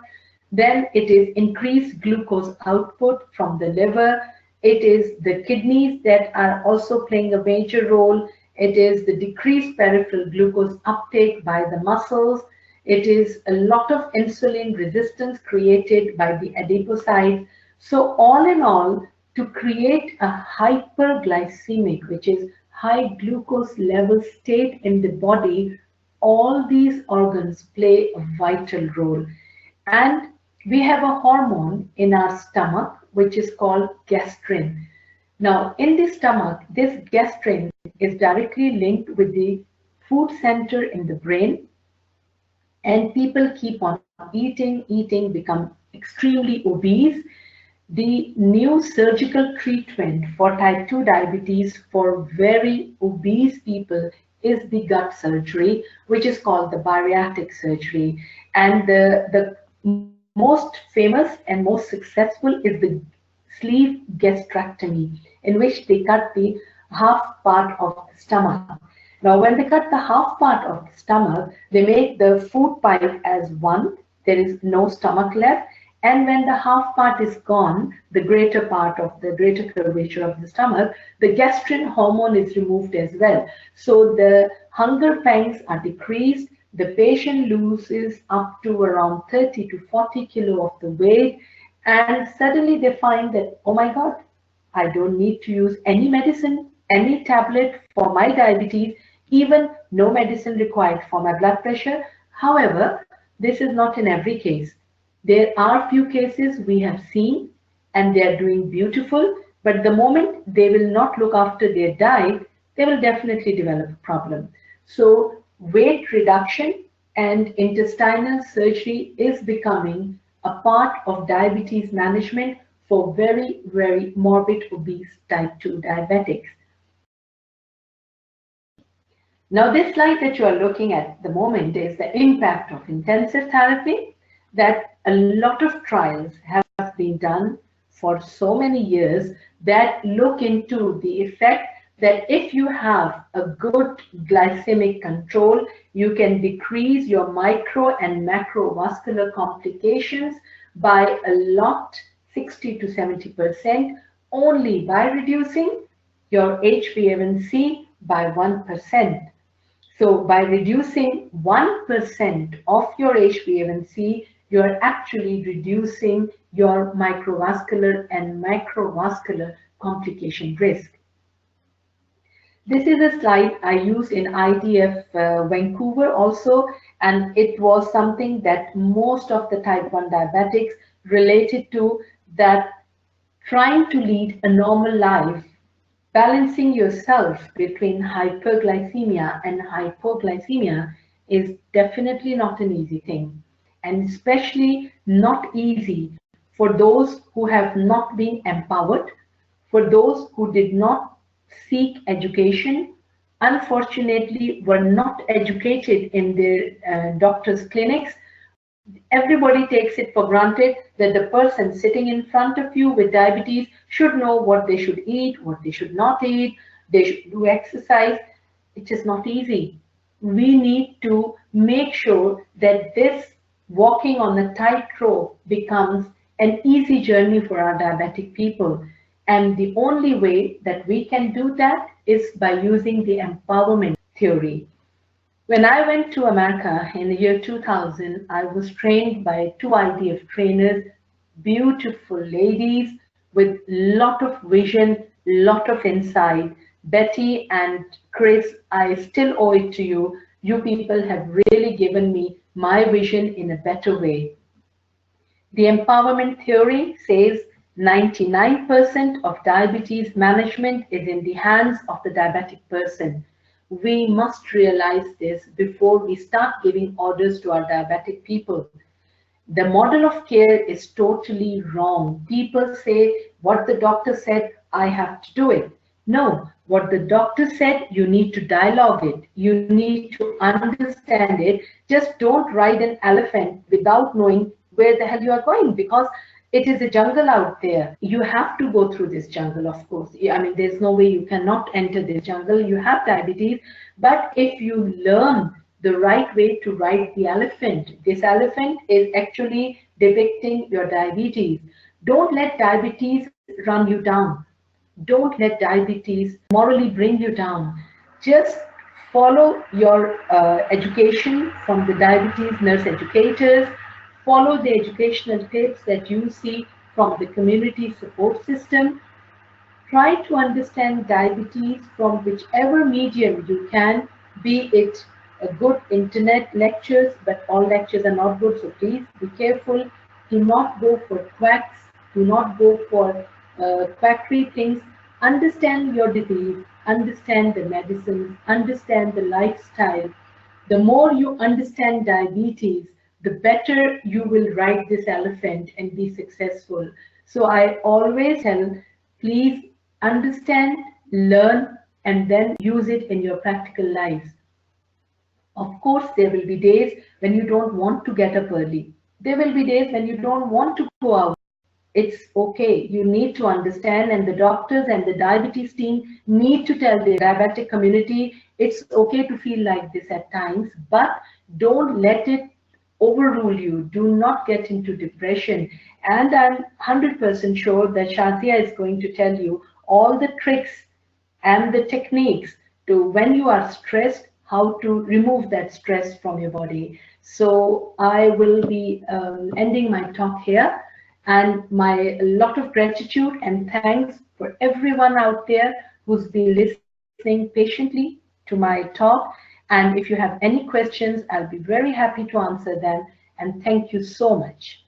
Speaker 2: Then it is increased glucose output from the liver. It is the kidneys that are also playing a major role. It is the decreased peripheral glucose uptake by the muscles. It is a lot of insulin resistance created by the adipocytes. So all in all, to create a hyperglycemic, which is high glucose level state in the body, all these organs play a vital role. And we have a hormone in our stomach, which is called gastrin. Now, in the stomach, this gastrin is directly linked with the food center in the brain, and people keep on eating, become extremely obese. The new surgical treatment for type 2 diabetes for very obese people is the gut surgery, which is called the bariatric surgery. And the most famous and most successful is the sleeve gastrectomy, in which they cut the half part of the stomach. Now, when they cut the half part of the stomach, they make the food pipe as one. There is no stomach left. And when the half part is gone, the greater part of the greater curvature of the stomach, the gastrin hormone is removed as well. So the hunger pangs are decreased. The patient loses up to around 30 to 40 kilo of the weight. And suddenly they find that, oh my God, I don't need to use any medicine, any tablet for my diabetes, even no medicine required for my blood pressure. However, this is not in every case. There are few cases we have seen and they are doing beautiful, but the moment they will not look after their diet, they will definitely develop a problem. So weight reduction and intestinal surgery is becoming a part of diabetes management for very, very morbid obese type 2 diabetics. Now, this slide that you are looking at the moment is the impact of intensive therapy, that a lot of trials have been done for so many years that look into the effect that if you have a good glycemic control, you can decrease your micro and macrovascular complications by a lot, 60 to 70%, only by reducing your HbA1c by 1%. So by reducing 1% of your HbA1c, you're actually reducing your microvascular and macrovascular complication risk. This is a slide I used in IDF Vancouver also, and it was something that most of the type 1 diabetics related to, that trying to lead a normal life, balancing yourself between hyperglycemia and hypoglycemia is definitely not an easy thing, and especially not easy for those who have not been empowered, for those who did not seek education, unfortunately were not educated in their doctors' clinics. Everybody takes it for granted that the person sitting in front of you with diabetes should know what they should eat, what they should not eat, they should do exercise. It is not easy. We need to make sure that this walking on the tightrope becomes an easy journey for our diabetic people. And the only way that we can do that is by using the empowerment theory. When I went to America in the year 2000, I was trained by two IDF trainers, beautiful ladies with lot of vision, lot of insight. Betty and Chris, I still owe it to you. You people have really given me my vision in a better way. The empowerment theory says 99% of diabetes management is in the hands of the diabetic person. We must realize this before we start giving orders to our diabetic people. The model of care is totally wrong. People say, what the doctor said, I have to do it. No, what the doctor said, you need to dialogue it. You need to understand it. Just don't ride an elephant without knowing where the hell you are going, because it is a jungle out there. You have to go through this jungle, of course. I mean, there's no way you cannot enter this jungle. You have diabetes, but if you learn the right way to ride the elephant, this elephant is actually depicting your diabetes. Don't let diabetes run you down. Don't let diabetes morally bring you down. Just follow your education from the diabetes nurse educators. Follow the educational tips that you see from the community support system. Try to understand diabetes from whichever medium you can, be it a good internet lectures, but all lectures are not good, so please be careful. Do not go for quacks. Do not go for quackery things. Understand your disease, understand the medicines, understand the lifestyle. The more you understand diabetes, the better you will ride this elephant and be successful. So I always tell, please understand, learn, and then use it in your practical lives. Of course, there will be days when you don't want to get up early. There will be days when you don't want to go out. It's okay. You need to understand, and the doctors and the diabetes team need to tell the diabetic community it's okay to feel like this at times, but don't let it overrule you. Do not get into depression. And I'm 100% sure that Shazia is going to tell you all the tricks and the techniques to, when you are stressed, how to remove that stress from your body. So I will be ending my talk here. And my lot of gratitude and thanks for everyone out there who's been listening patiently to my talk. And if you have any questions, I'll be very happy to answer them. And thank you so much.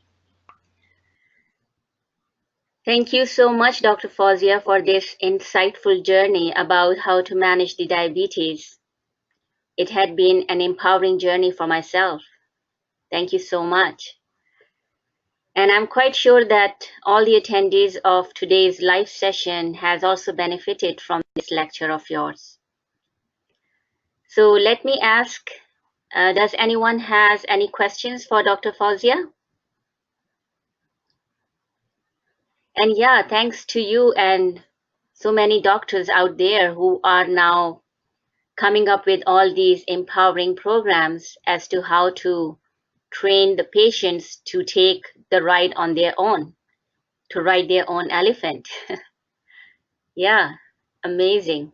Speaker 1: Thank you so much, Dr. Fawzia, for this insightful journey about how to manage the diabetes. It had been an empowering journey for myself. Thank you so much. And I'm quite sure that all the attendees of today's live session has also benefited from this lecture of yours. So let me ask, does anyone has any questions for Dr. Fawzia? And yeah, thanks to you and so many doctors out there who are now coming up with all these empowering programs as to how to train the patients to take the ride on their own, to ride their own elephant. Yeah, amazing.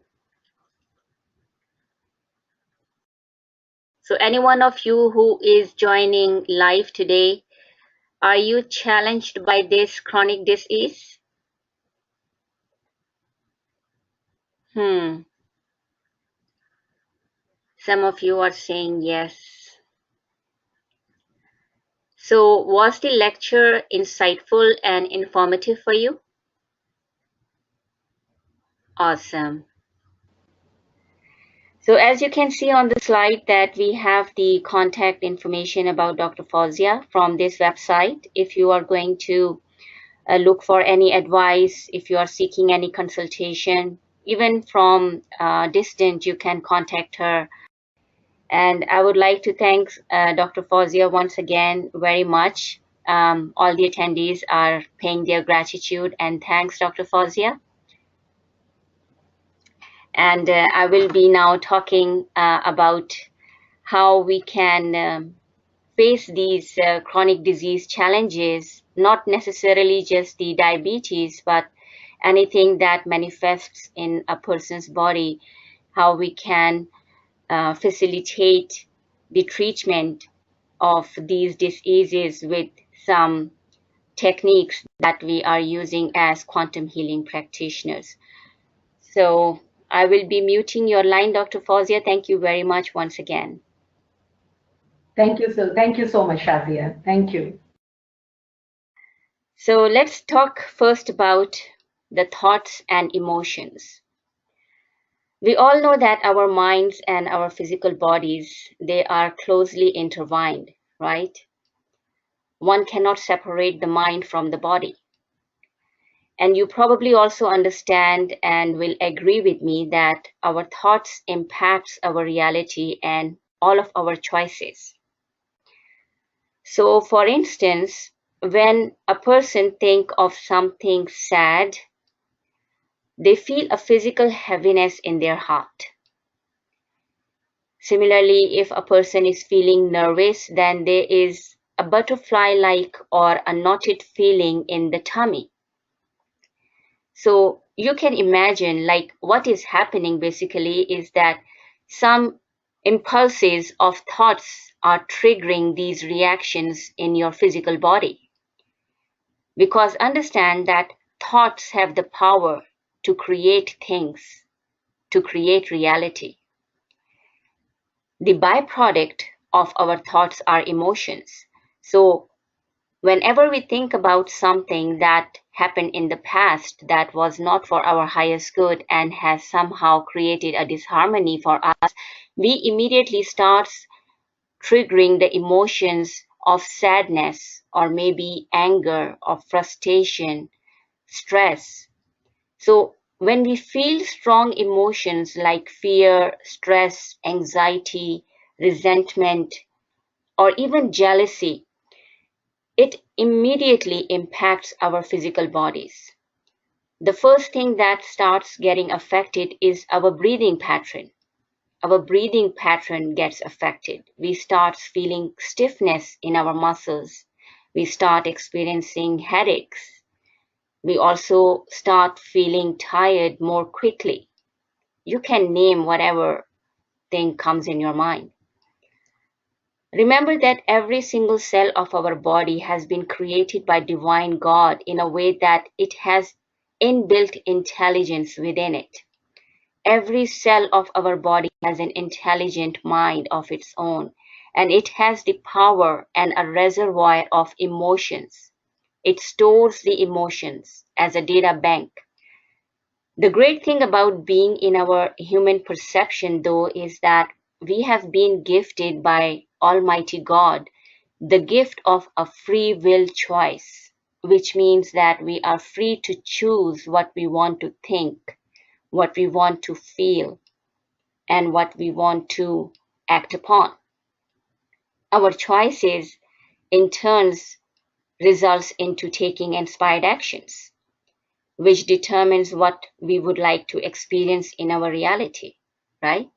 Speaker 1: So any one of you who is joining live today, are you challenged by this chronic disease? Some of you are saying yes. So was the lecture insightful and informative for you? Awesome. So as you can see on the slide that we have the contact information about Dr. Fawzia from this website. If you are going to look for any advice, if you are seeking any consultation, even from distance, you can contact her. And I would like to thank Dr. Fawzia once again very much. All the attendees are paying their gratitude and thanks, Dr. Fawzia. And I will be now talking about how we can face these chronic disease challenges, not necessarily just the diabetes, but anything that manifests in a person's body, how we can facilitate the treatment of these diseases with some techniques that we are using as quantum healing practitioners. So I will be muting your line, Dr. Fawzia. Thank you very much once again.
Speaker 2: Thank you so much, Shazia. Thank you.
Speaker 1: So let's talk first about the thoughts and emotions. We all know that our minds and our physical bodies, they are closely intertwined, right? One cannot separate the mind from the body. And you probably also understand and will agree with me that our thoughts impacts our reality and all of our choices. So for instance, when a person think of something sad, they feel a physical heaviness in their heart. Similarly, if a person is feeling nervous, then there is a butterfly-like or a knotted feeling in the tummy. So you can imagine like what is happening basically is that some impulses of thoughts are triggering these reactions in your physical body. Because understand that thoughts have the power to create things, to create reality. The byproduct of our thoughts are emotions. So whenever we think about something that happened in the past that was not for our highest good and has somehow created a disharmony for us, we immediately start triggering the emotions of sadness or maybe anger or frustration, stress. So when we feel strong emotions like fear, stress, anxiety, resentment, or even jealousy, it immediately impacts our physical bodies. The first thing that starts getting affected is our breathing pattern. Our breathing pattern gets affected. We start feeling stiffness in our muscles. We start experiencing headaches. We also start feeling tired more quickly. You can name whatever thing comes in your mind. Remember that every single cell of our body has been created by divine God in a way that it has inbuilt intelligence within it. Every cell of our body has an intelligent mind of its own, and it has the power and a reservoir of emotions. It stores the emotions as a data bank. The great thing about being in our human perception, though, is that we have been gifted by Almighty God the gift of a free will choice, which means that we are free to choose what we want to think, what we want to feel, and what we want to act upon. Our choices, in turns, results into taking inspired actions, which determines what we would like to experience in our reality, right?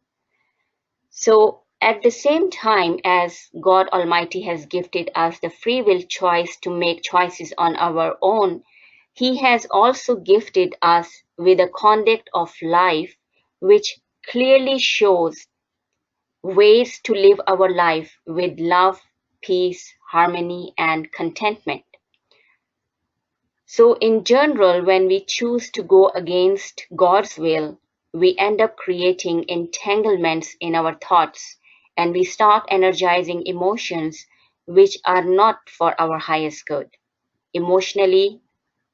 Speaker 1: So at the same time as God Almighty has gifted us the free will choice to make choices on our own, He has also gifted us with a conduct of life which clearly shows ways to live our life with love, peace, harmony, and contentment. So in general, when we choose to go against God's will, we end up creating entanglements in our thoughts and we start energizing emotions which are not for our highest good, emotionally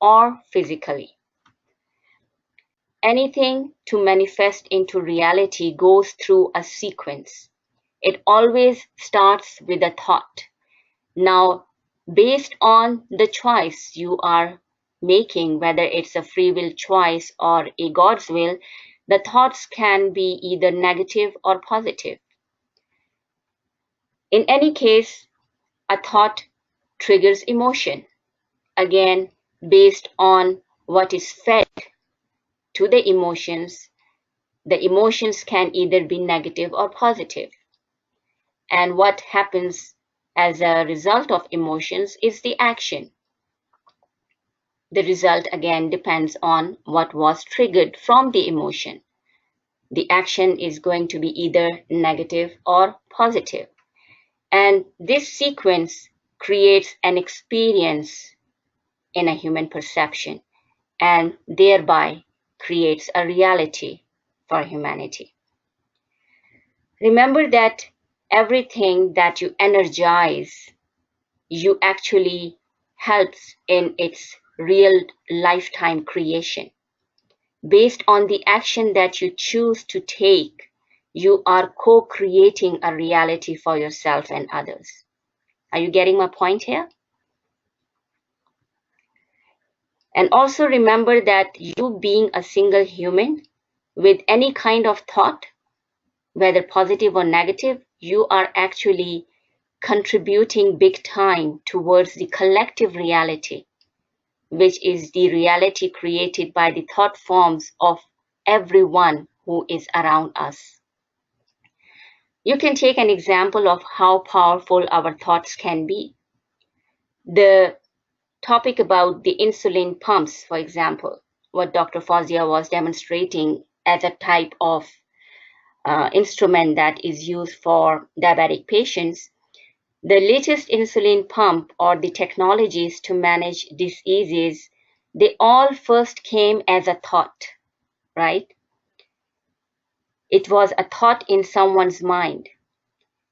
Speaker 1: or physically. Anything to manifest into reality goes through a sequence. It always starts with a thought. Now, based on the choice you are making, whether it's a free will choice or a God's will, the thoughts can be either negative or positive. In any case, a thought triggers emotion. Again, based on what is fed to the emotions can either be negative or positive. And what happens as a result of emotions is the action. The result again depends on what was triggered from the emotion. The action is going to be either negative or positive. And this sequence creates an experience in a human perception and thereby creates a reality for humanity. Remember that everything that you energize, you actually helps in its real lifetime creation. Based on the action that you choose to take, you are co-creating a reality for yourself and others. Are you getting my point here? And also remember that you being a single human with any kind of thought, whether positive or negative, you are actually contributing big time towards the collective reality, which is the reality created by the thought forms of everyone who is around us. You can take an example of how powerful our thoughts can be. The topic about the insulin pumps, for example, what Dr. Fawzia was demonstrating as a type of instrument that is used for diabetic patients, the latest insulin pump or the technologies to manage diseases, they all first came as a thought, right? It was a thought in someone's mind,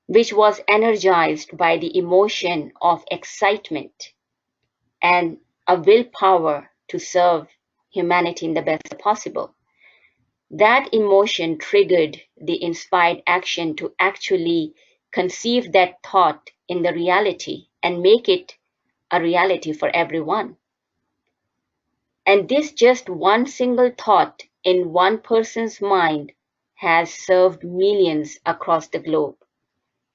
Speaker 1: which was energized by the emotion of excitement and a willpower to serve humanity in the best possible. That emotion triggered the inspired action to actually conceive that thought in the reality and make it a reality for everyone. And this just one single thought in one person's mind has served millions across the globe.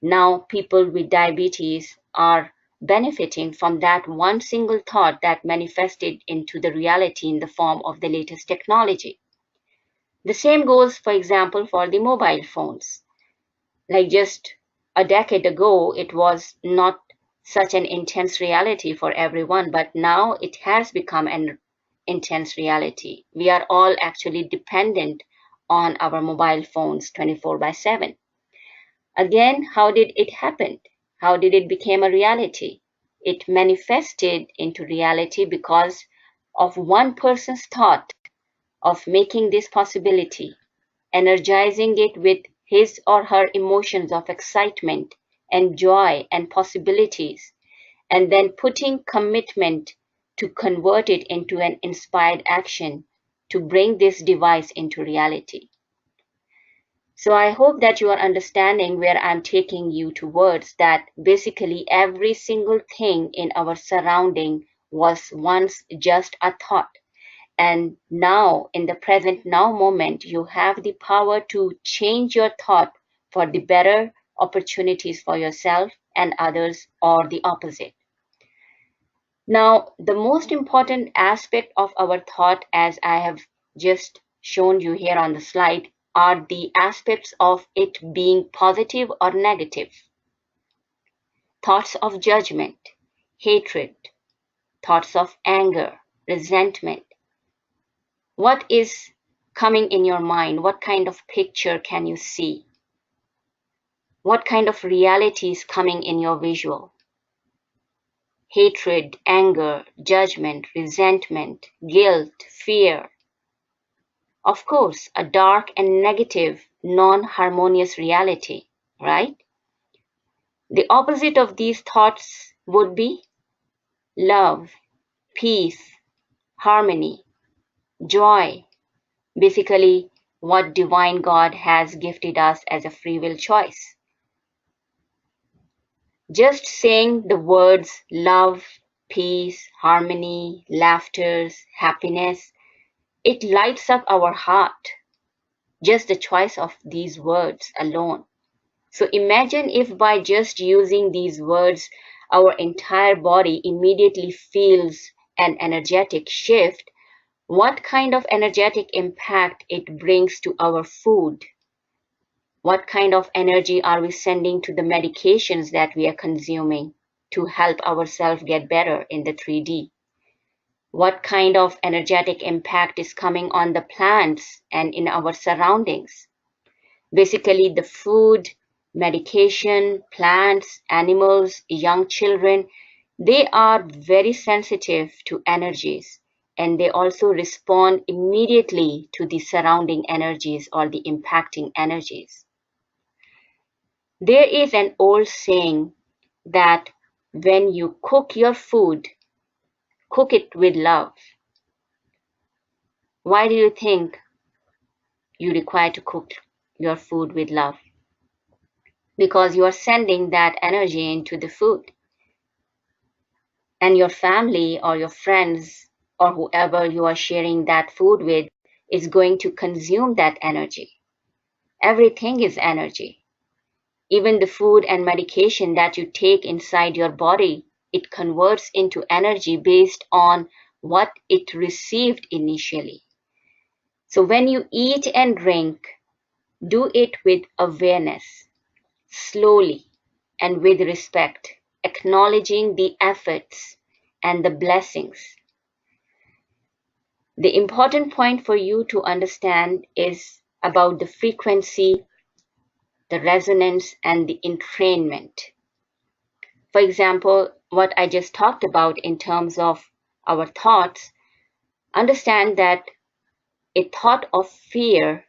Speaker 1: Now people with diabetes are benefiting from that one single thought that manifested into the reality in the form of the latest technology. The same goes, for example, for the mobile phones. Like just a decade ago, it was not such an intense reality for everyone, but now it has become an intense reality. We are all actually dependent on our mobile phones 24/7. Again, how did it happen? How did it become a reality? It manifested into reality because of one person's thought of making this possibility, energizing it with his or her emotions of excitement and joy and possibilities, and then putting commitment to convert it into an inspired action to bring this device into reality. So I hope that you are understanding where I'm taking you towards, that basically every single thing in our surrounding was once just a thought. And now, in the present now moment, you have the power to change your thought for the better opportunities for yourself and others, or the opposite. Now, the most important aspect of our thought, as I have just shown you here on the slide, are the aspects of it being positive or negative. Thoughts of judgment, hatred, thoughts of anger, resentment. What is coming in your mind? What kind of picture can you see? What kind of reality is coming in your visual? Hatred, anger, judgment, resentment, guilt, fear. Of course, a dark and negative, non-harmonious reality, right? The opposite of these thoughts would be love, peace, harmony, joy, basically what divine God has gifted us as a free will choice. Just saying the words love, peace, harmony, laughter, happiness, it lights up our heart. Just the choice of these words alone. So imagine if by just using these words, our entire body immediately feels an energetic shift, what kind of energetic impact it brings to our food. What kind of energy are we sending to the medications that we are consuming to help ourselves get better in the 3D? What kind of energetic impact is coming on the plants and in our surroundings? Basically, the food, medication, plants, animals, young children, they are very sensitive to energies, and they also respond immediately to the surrounding energies or the impacting energies. There is an old saying that when you cook your food, cook it with love. Why do you think you require to cook your food with love? Because you are sending that energy into the food. And your family or your friends or whoever you are sharing that food with is going to consume that energy. Everything is energy. Even the food and medication that you take inside your body, it converts into energy based on what it received initially. So when you eat and drink, do it with awareness, slowly and with respect, acknowledging the efforts and the blessings. The important point for you to understand is about the frequency, the resonance, and the entrainment. For example, what I just talked about in terms of our thoughts, understand that a thought of fear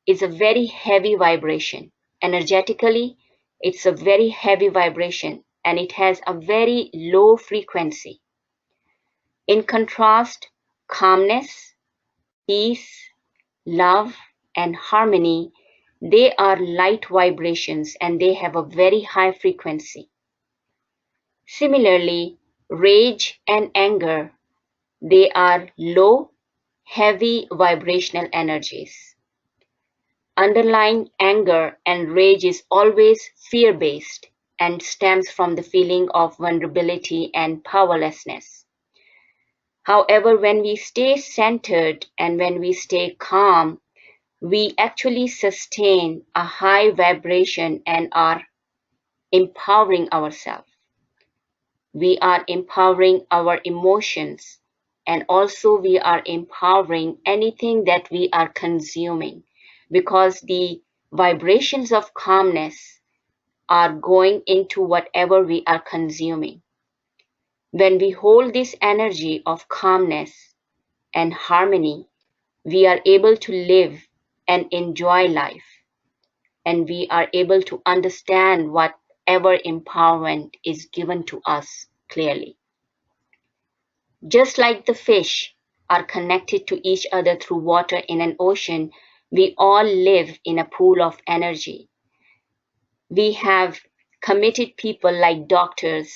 Speaker 1: is a very heavy vibration. Energetically, it's a very heavy vibration and it has a very low frequency. In contrast, calmness, peace, love, and harmony, they are light vibrations and they have a very high frequency. Similarly, rage and anger, they are low, heavy vibrational energies. Underlying anger and rage is always fear-based and stems from the feeling of vulnerability and powerlessness. However, when we stay centered and when we stay calm, we actually sustain a high vibration and are empowering ourselves. We are empowering our emotions, and also we are empowering anything that we are consuming, because the vibrations of calmness are going into whatever we are consuming. When we hold this energy of calmness and harmony, we are able to live and enjoy life, and we are able to understand whatever empowerment is given to us clearly. Just like the fish are connected to each other through water in an ocean, we all live in a pool of energy. We have committed people like doctors,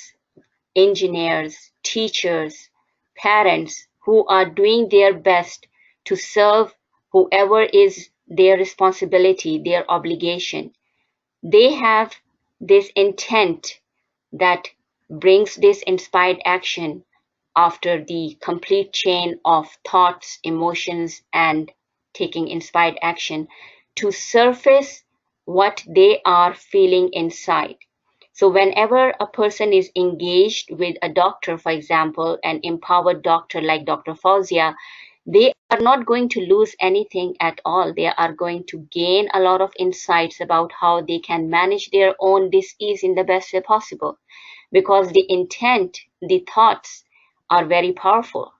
Speaker 1: engineers, teachers, parents who are doing their best to serve whoever is their responsibility, their obligation. They have this intent that brings this inspired action after the complete chain of thoughts, emotions, and taking inspired action to surface what they are feeling inside. So whenever a person is engaged with a doctor, for example, an empowered doctor like Dr. Fawzia, they are not going to lose anything at all. They are going to gain a lot of insights about how they can manage their own disease in the best way possible, because the intent, the thoughts are very powerful.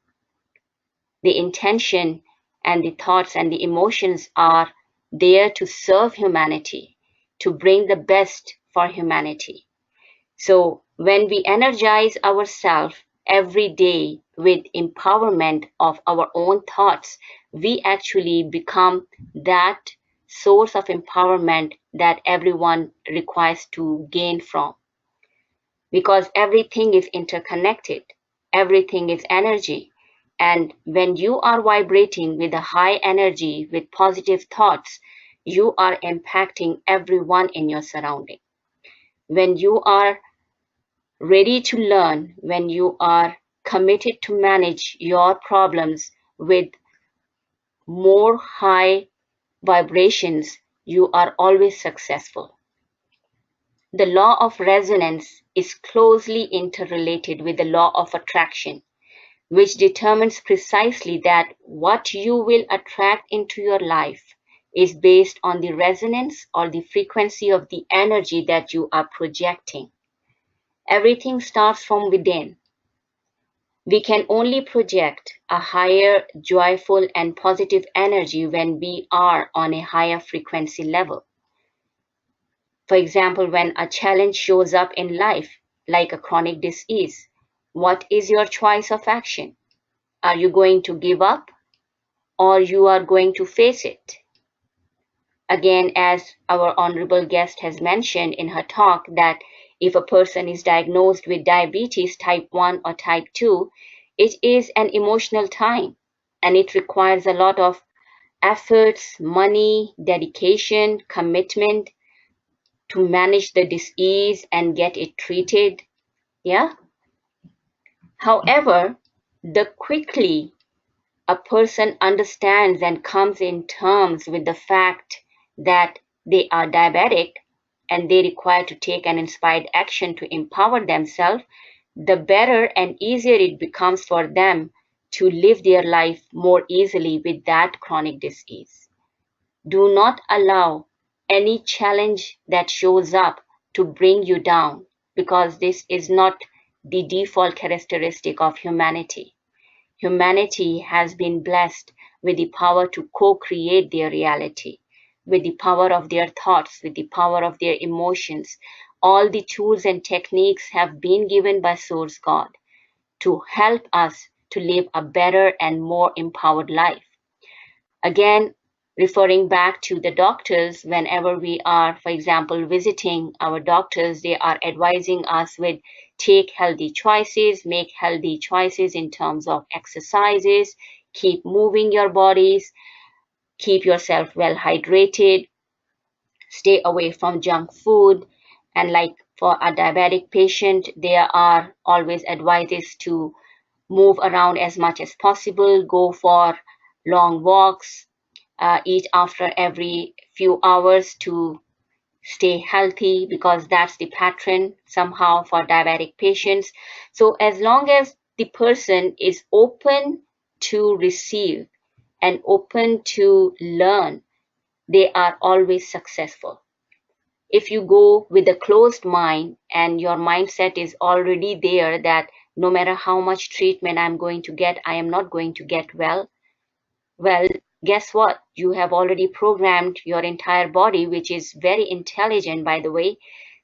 Speaker 1: The intention and the thoughts and the emotions are there to serve humanity, to bring the best for humanity. So when we energize ourselves every day with empowerment of our own thoughts, we actually become that source of empowerment that everyone requires to gain from. Because everything is interconnected, everything is energy. And when you are vibrating with a high energy, with positive thoughts, you are impacting everyone in your surrounding. When you are ready to learn, when you are committed to manage your problems with more high vibrations, you are always successful. The law of resonance is closely interrelated with the law of attraction, which determines precisely that what you will attract into your life is based on the resonance or the frequency of the energy that you are projecting. Everything starts from within. We can only project a higher, joyful, and positive energy when we are on a higher frequency level. For example, when a challenge shows up in life, like a chronic disease, what is your choice of action? Are you going to give up, or you are going to face it? Again, as our honorable guest has mentioned in her talk, that if a person is diagnosed with diabetes type 1 or type 2, it is an emotional time, and it requires a lot of efforts, money, dedication, commitment to manage the disease and get it treated. Yeah. However, the quickly a person understands and comes in terms with the fact that they are diabetic and they require to take an inspired action to empower themselves, the better and easier it becomes for them to live their life more easily with that chronic disease. Do not allow any challenge that shows up to bring you down, because this is not the default characteristic of humanity. Humanity has been blessed with the power to co-create their reality, with the power of their thoughts, with the power of their emotions. All the tools and techniques have been given by Source God to help us to live a better and more empowered life. Again, referring back to the doctors, whenever we are, for example, visiting our doctors, they are advising us with take healthy choices, make healthy choices in terms of exercises, keep moving your bodies, keep yourself well hydrated, stay away from junk food. And like for a diabetic patient, there are always advices to move around as much as possible, go for long walks, eat after every few hours to stay healthy, because that's the pattern somehow for diabetic patients. So as long as the person is open to receive and open to learn, they are always successful. If you go with a closed mind and your mindset is already there that no matter how much treatment I'm going to get, I am not going to get well, well, guess what? You have already programmed your entire body, which is very intelligent, by the way,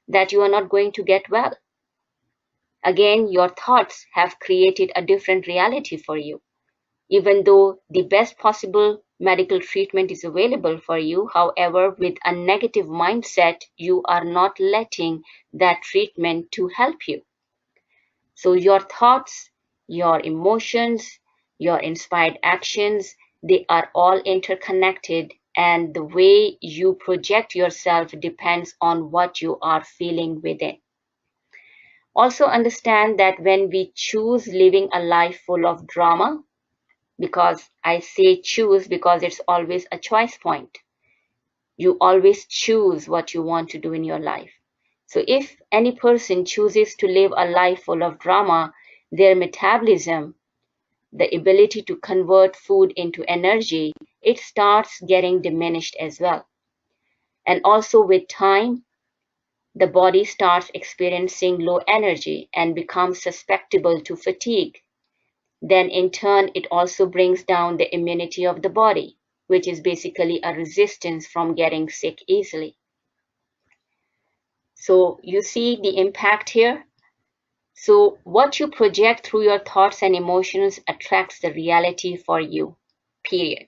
Speaker 1: that you are not going to get well. Again, your thoughts have created a different reality for you. Even though the best possible medical treatment is available for you, however, with a negative mindset, you are not letting that treatment to help you. So your thoughts, your emotions, your inspired actions, they are all interconnected, and the way you project yourself depends on what you are feeling within. Also understand that when we choose living a life full of drama, because I say choose because it's always a choice point. You always choose what you want to do in your life. So if any person chooses to live a life full of drama, their metabolism, the ability to convert food into energy, it starts getting diminished as well. And also with time, the body starts experiencing low energy and becomes susceptible to fatigue. Then in turn, it also brings down the immunity of the body, which is basically a resistance from getting sick easily. So you see the impact here? So what you project through your thoughts and emotions attracts the reality for you, period.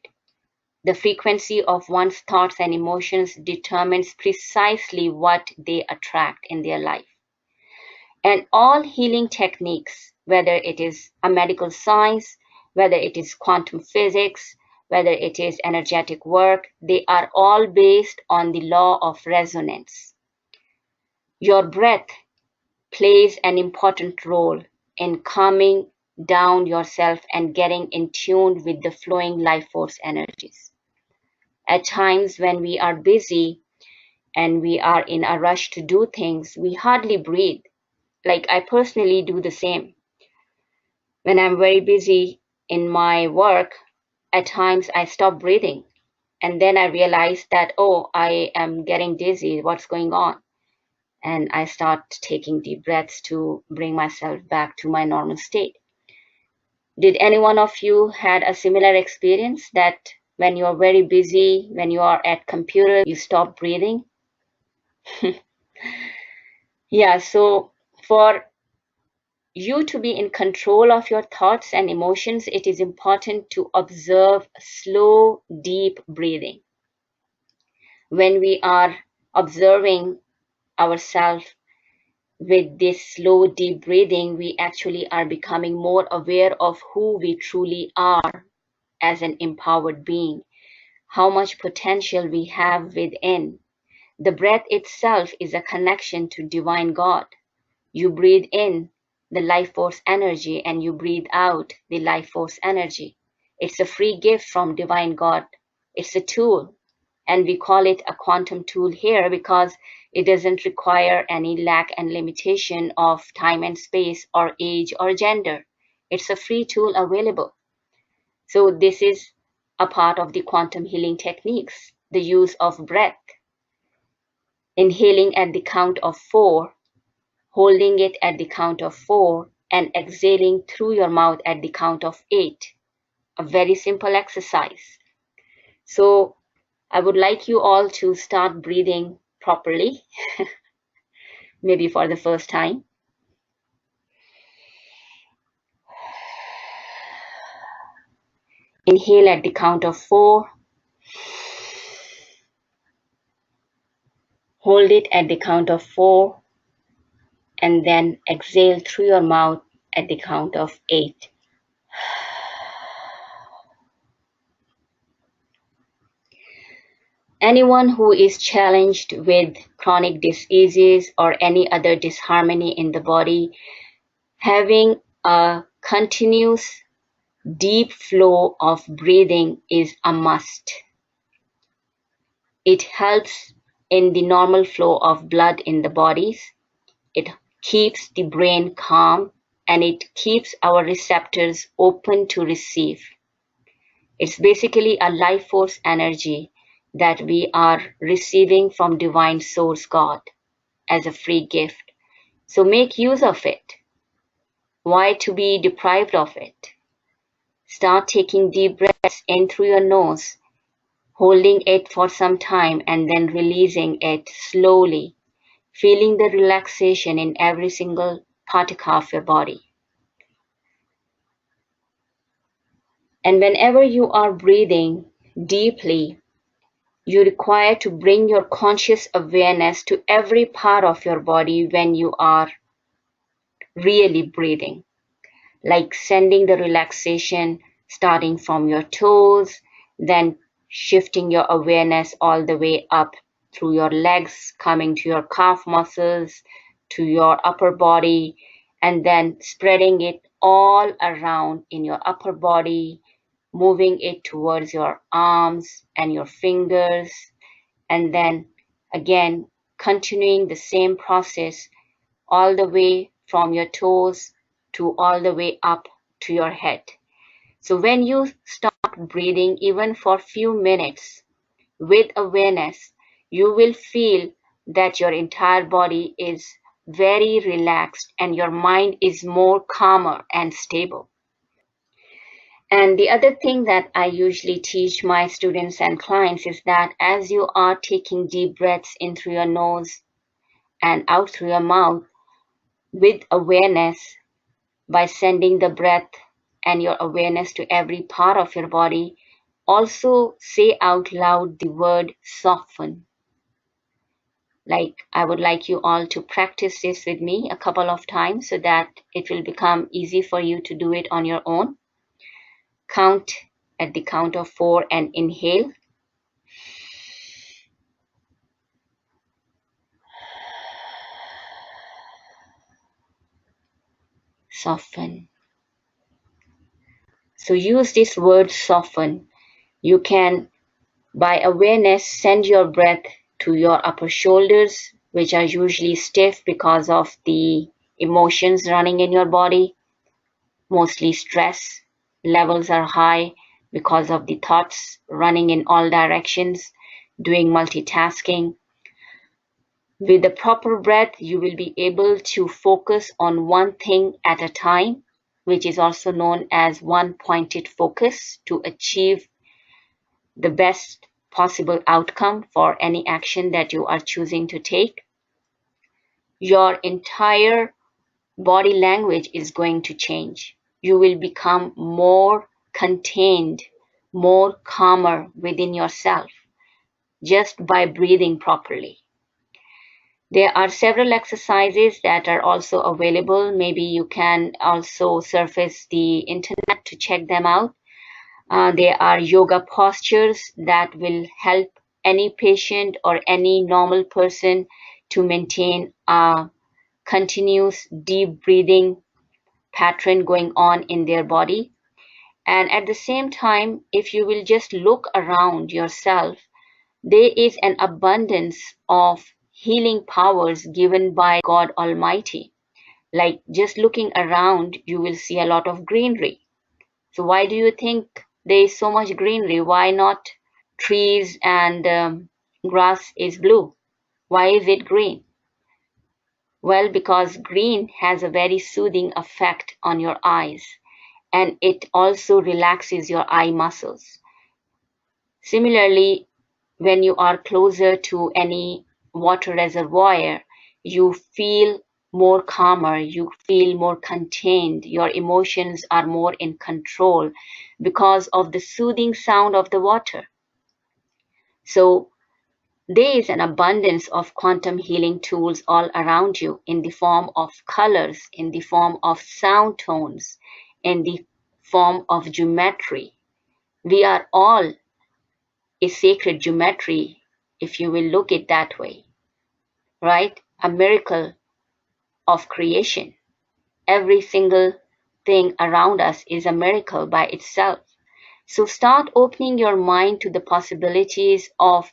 Speaker 1: The frequency of one's thoughts and emotions determines precisely what they attract in their life. And all healing techniques, whether it is a medical science, whether it is quantum physics, whether it is energetic work, they are all based on the law of resonance. Your breath plays an important role in calming down yourself and getting in tune with the flowing life force energies. At times when we are busy and we are in a rush to do things, we hardly breathe. Like I personally do the same. When I'm very busy in my work, at times I stop breathing. And then I realize that, oh, I am getting dizzy. What's going on? And I start taking deep breaths to bring myself back to my normal state. Did any one of you had a similar experience that when you're very busy, when you are at computer, you stop breathing? Yeah, so for you to be in control of your thoughts and emotions, it is important to observe slow, deep breathing. When we are observing ourselves with this slow, deep breathing, we actually are becoming more aware of who we truly are as an empowered being, how much potential we have within. The breath itself is a connection to divine God. You breathe in the life force energy and you breathe out the life force energy. It's a free gift from divine God. It's a tool, and we call it a quantum tool here because it doesn't require any lack and limitation of time and space or age or gender. It's a free tool available. So this is a part of the quantum healing techniques, the use of breath. Inhaling at the count of 4, holding it at the count of 4, and exhaling through your mouth at the count of 8. A very simple exercise. So I would like you all to start breathing properly, maybe for the first time. Inhale at the count of 4. Hold it at the count of 4. And then exhale through your mouth at the count of 8. Anyone who is challenged with chronic diseases or any other disharmony in the body, having a continuous deep flow of breathing is a must. It helps in the normal flow of blood in the bodies. It keeps the brain calm and it keeps our receptors open to receive. It's basically a life force energy that we are receiving from Divine Source God as a free gift. So make use of it. Why to be deprived of it? Start taking deep breaths in through your nose, holding it for some time and then releasing it slowly, feeling the relaxation in every single particle of your body. And whenever you are breathing deeply, you require to bring your conscious awareness to every part of your body when you are really breathing, like sending the relaxation starting from your toes, then shifting your awareness all the way up through your legs, coming to your calf muscles, to your upper body, and then spreading it all around in your upper body, moving it towards your arms and your fingers, and then again continuing the same process all the way from your toes to all the way up to your head. So when you start breathing even for few minutes with awareness, you will feel that your entire body is very relaxed and your mind is more calmer and stable. And the other thing that I usually teach my students and clients is that as you are taking deep breaths in through your nose and out through your mouth with awareness, by sending the breath and your awareness to every part of your body, also say out loud the word soften. Like I would like you all to practice this with me a couple of times so that it will become easy for you to do it on your own. Count at the count of 4 and inhale. Soften. So use this word soften. You can, by awareness, send your breath to your upper shoulders, which are usually stiff because of the emotions running in your body, mostly stress. Levels are high because of the thoughts running in all directions, doing multitasking. With the proper breath, you will be able to focus on one thing at a time, which is also known as one-pointed focus, to achieve the best possible outcome for any action that you are choosing to take. Your entire body language is going to change. You will become more contained, more calmer within yourself just by breathing properly. There are several exercises that are also available. Maybe you can also surface the internet to check them out. There are yoga postures that will help any patient or any normal person to maintain a continuous deep breathing pattern going on in their body. And at the same time, if you will just look around yourself, there is an abundance of healing powers given by God Almighty. Like just looking around, you will see a lot of greenery. So why do you think there is so much greenery? Why not trees and grass is blue? Why is it green? Well, because green has a very soothing effect on your eyes, and it also relaxes your eye muscles. Similarly, when you are closer to any water reservoir, you feel more calmer, you feel more contained, your emotions are more in control because of the soothing sound of the water. So there is an abundance of quantum healing tools all around you in the form of colors, in the form of sound tones, in the form of geometry. We are all a sacred geometry, if you will look it that way, right? A miracle of creation. Every single thing around us is a miracle by itself. So start opening your mind to the possibilities of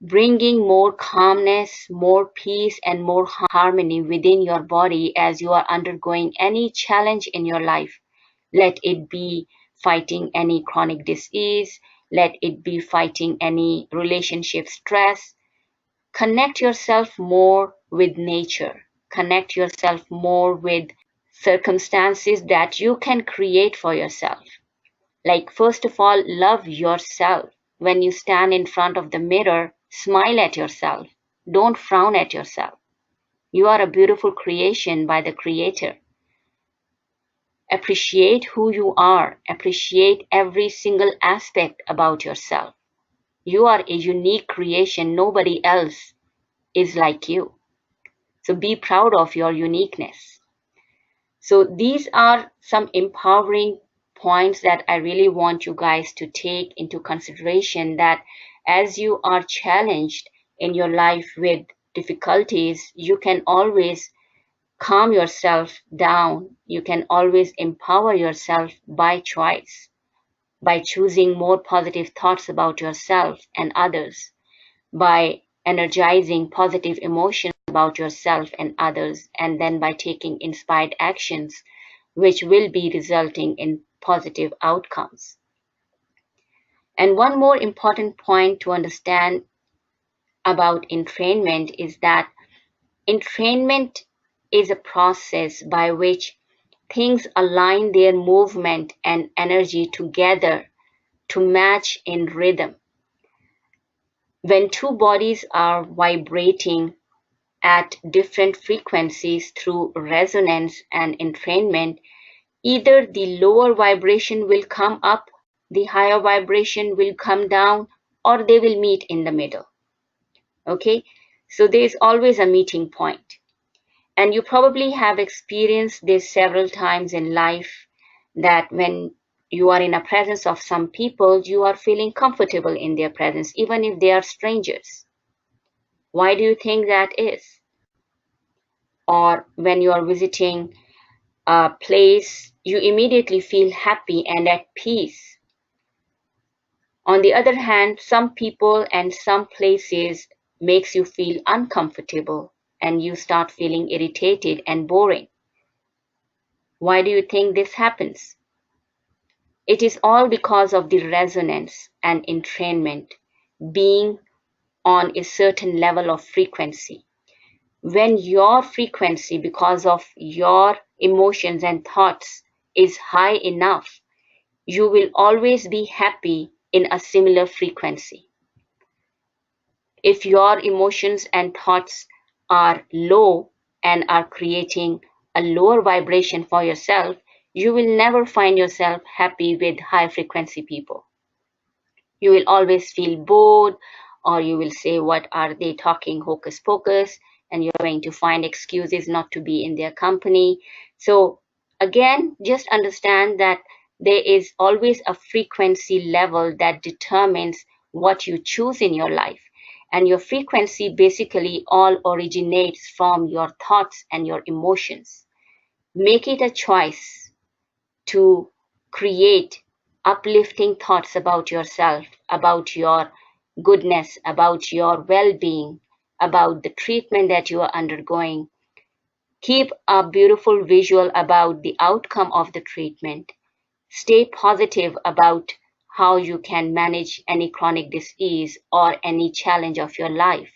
Speaker 1: bringing more calmness, more peace, and more harmony within your body as you are undergoing any challenge in your life. Let it be fighting any chronic disease, let it be fighting any relationship stress. Connect yourself more with nature. Connect yourself more with circumstances that you can create for yourself. Like, first of all, love yourself. When you stand in front of the mirror, smile at yourself. Don't frown at yourself. You are a beautiful creation by the Creator. Appreciate who you are. Appreciate every single aspect about yourself. You are a unique creation. Nobody else is like you. So be proud of your uniqueness. So these are some empowering points that I really want you guys to take into consideration, that as you are challenged in your life with difficulties, you can always calm yourself down. You can always empower yourself by choice, by choosing more positive thoughts about yourself and others, by energizing positive emotions about yourself and others, and then by taking inspired actions which will be resulting in positive outcomes. And one more important point to understand about entrainment is that entrainment is a process by which things align their movement and energy together to match in rhythm. When two bodies are vibrating at different frequencies through resonance and entrainment, either the lower vibration will come up, the higher vibration will come down, or they will meet in the middle. Okay, so there is always a meeting point. And you probably have experienced this several times in life, that when you are in the presence of some people, you are feeling comfortable in their presence, even if they are strangers. Why do you think that is? Or when you are visiting a place, you immediately feel happy and at peace. On the other hand, some people and some places makes you feel uncomfortable and you start feeling irritated and boring. Why do you think this happens? It is all because of the resonance and entrainment being on a certain level of frequency. When your frequency, because of your emotions and thoughts, is high enough, you will always be happy in a similar frequency. If your emotions and thoughts are low and are creating a lower vibration for yourself, you will never find yourself happy with high frequency people. You will always feel bored, or you will say, what are they talking hocus pocus? And you're going to find excuses not to be in their company. So again, just understand that there is always a frequency level that determines what you choose in your life. And your frequency basically all originates from your thoughts and your emotions. Make it a choice to create uplifting thoughts about yourself, about your goodness, about your well-being, about the treatment that you are undergoing. Keep a beautiful visual about the outcome of the treatment. Stay positive about how you can manage any chronic disease or any challenge of your life,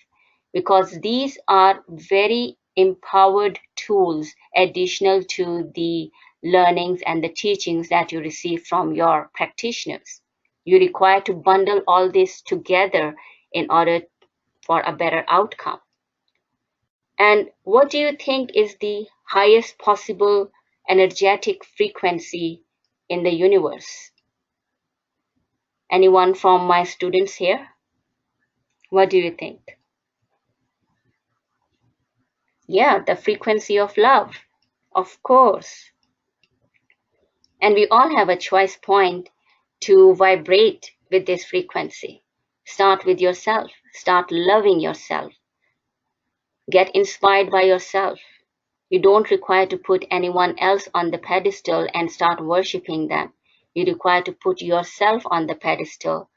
Speaker 1: because these are very empowered tools additional to the learnings and the teachings that you receive from your practitioners. You require to bundle all this together in order for a better outcome. And what do you think is the highest possible energetic frequency in the universe? Anyone from my students here? What do you think? Yeah, the frequency of love, of course. And we all have a choice point to vibrate with this frequency. Start with yourself. Start loving yourself. Get inspired by yourself. You don't require to put anyone else on the pedestal and start worshiping them. You require to put yourself on the pedestal.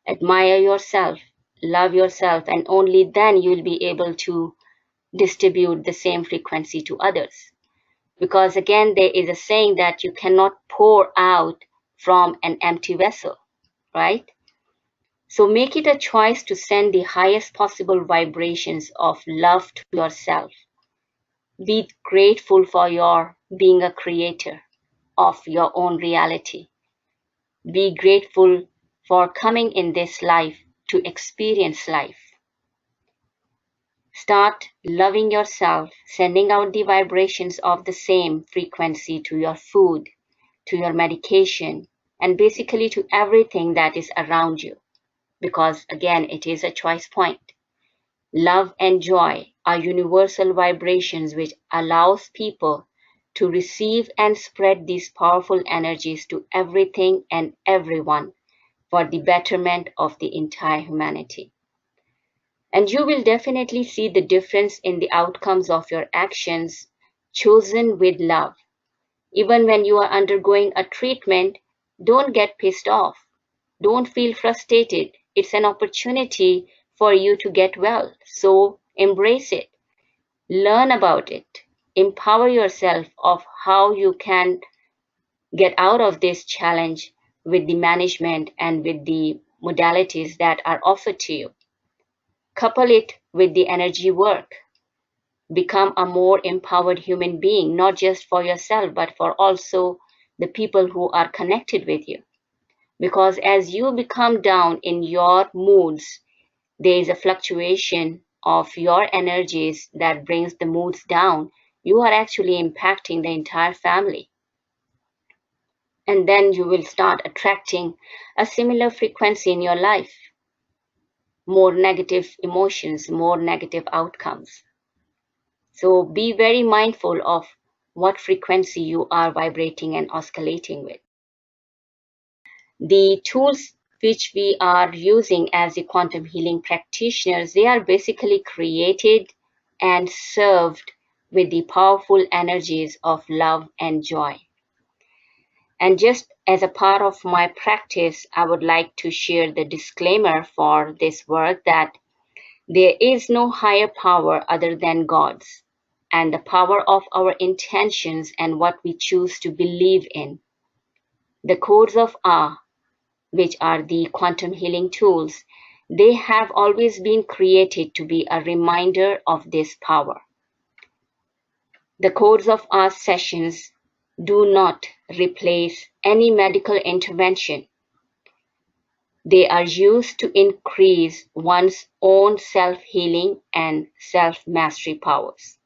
Speaker 1: Admire yourself. Love yourself. And only then you'll be able to distribute the same frequency to others. Because again, there is a saying that you cannot pour out from an empty vessel. right? So make it a choice to send the highest possible vibrations of love to yourself. Be grateful for your being a creator of your own reality. Be grateful for coming in this life to experience life. Start loving yourself, sending out the vibrations of the same frequency to your food, to your medication, and basically to everything that is around you. Because again, it is a choice point. Love and joy are universal vibrations which allows people to receive and spread these powerful energies to everything and everyone for the betterment of the entire humanity. And you will definitely see the difference in the outcomes of your actions chosen with love. Even when you are undergoing a treatment, don't get pissed off. Don't feel frustrated. It's an opportunity for you to get well. So embrace it. Learn about it. Empower yourself of how you can get out of this challenge with the management and with the modalities that are offered to you. Couple it with the energy work. Become a more empowered human being, not just for yourself, but for also the people who are connected with you. Because as you become down in your moods, there is a fluctuation of your energies that brings the moods down. You are actually impacting the entire family. And then you will start attracting a similar frequency in your life. More negative emotions, more negative outcomes. So be very mindful of what frequency you are vibrating and oscillating with. The tools which we are using as the quantum healing practitioners, they are basically created and served with the powerful energies of love and joy. And just as a part of my practice, I would like to share the disclaimer for this work that there is no higher power other than God's, and the power of our intentions and what we choose to believe in. The codes of Ah, which are the quantum healing tools, they have always been created to be a reminder of this power. The codes of Ah sessions do not replace any medical intervention. They are used to increase one's own self-healing and self-mastery powers.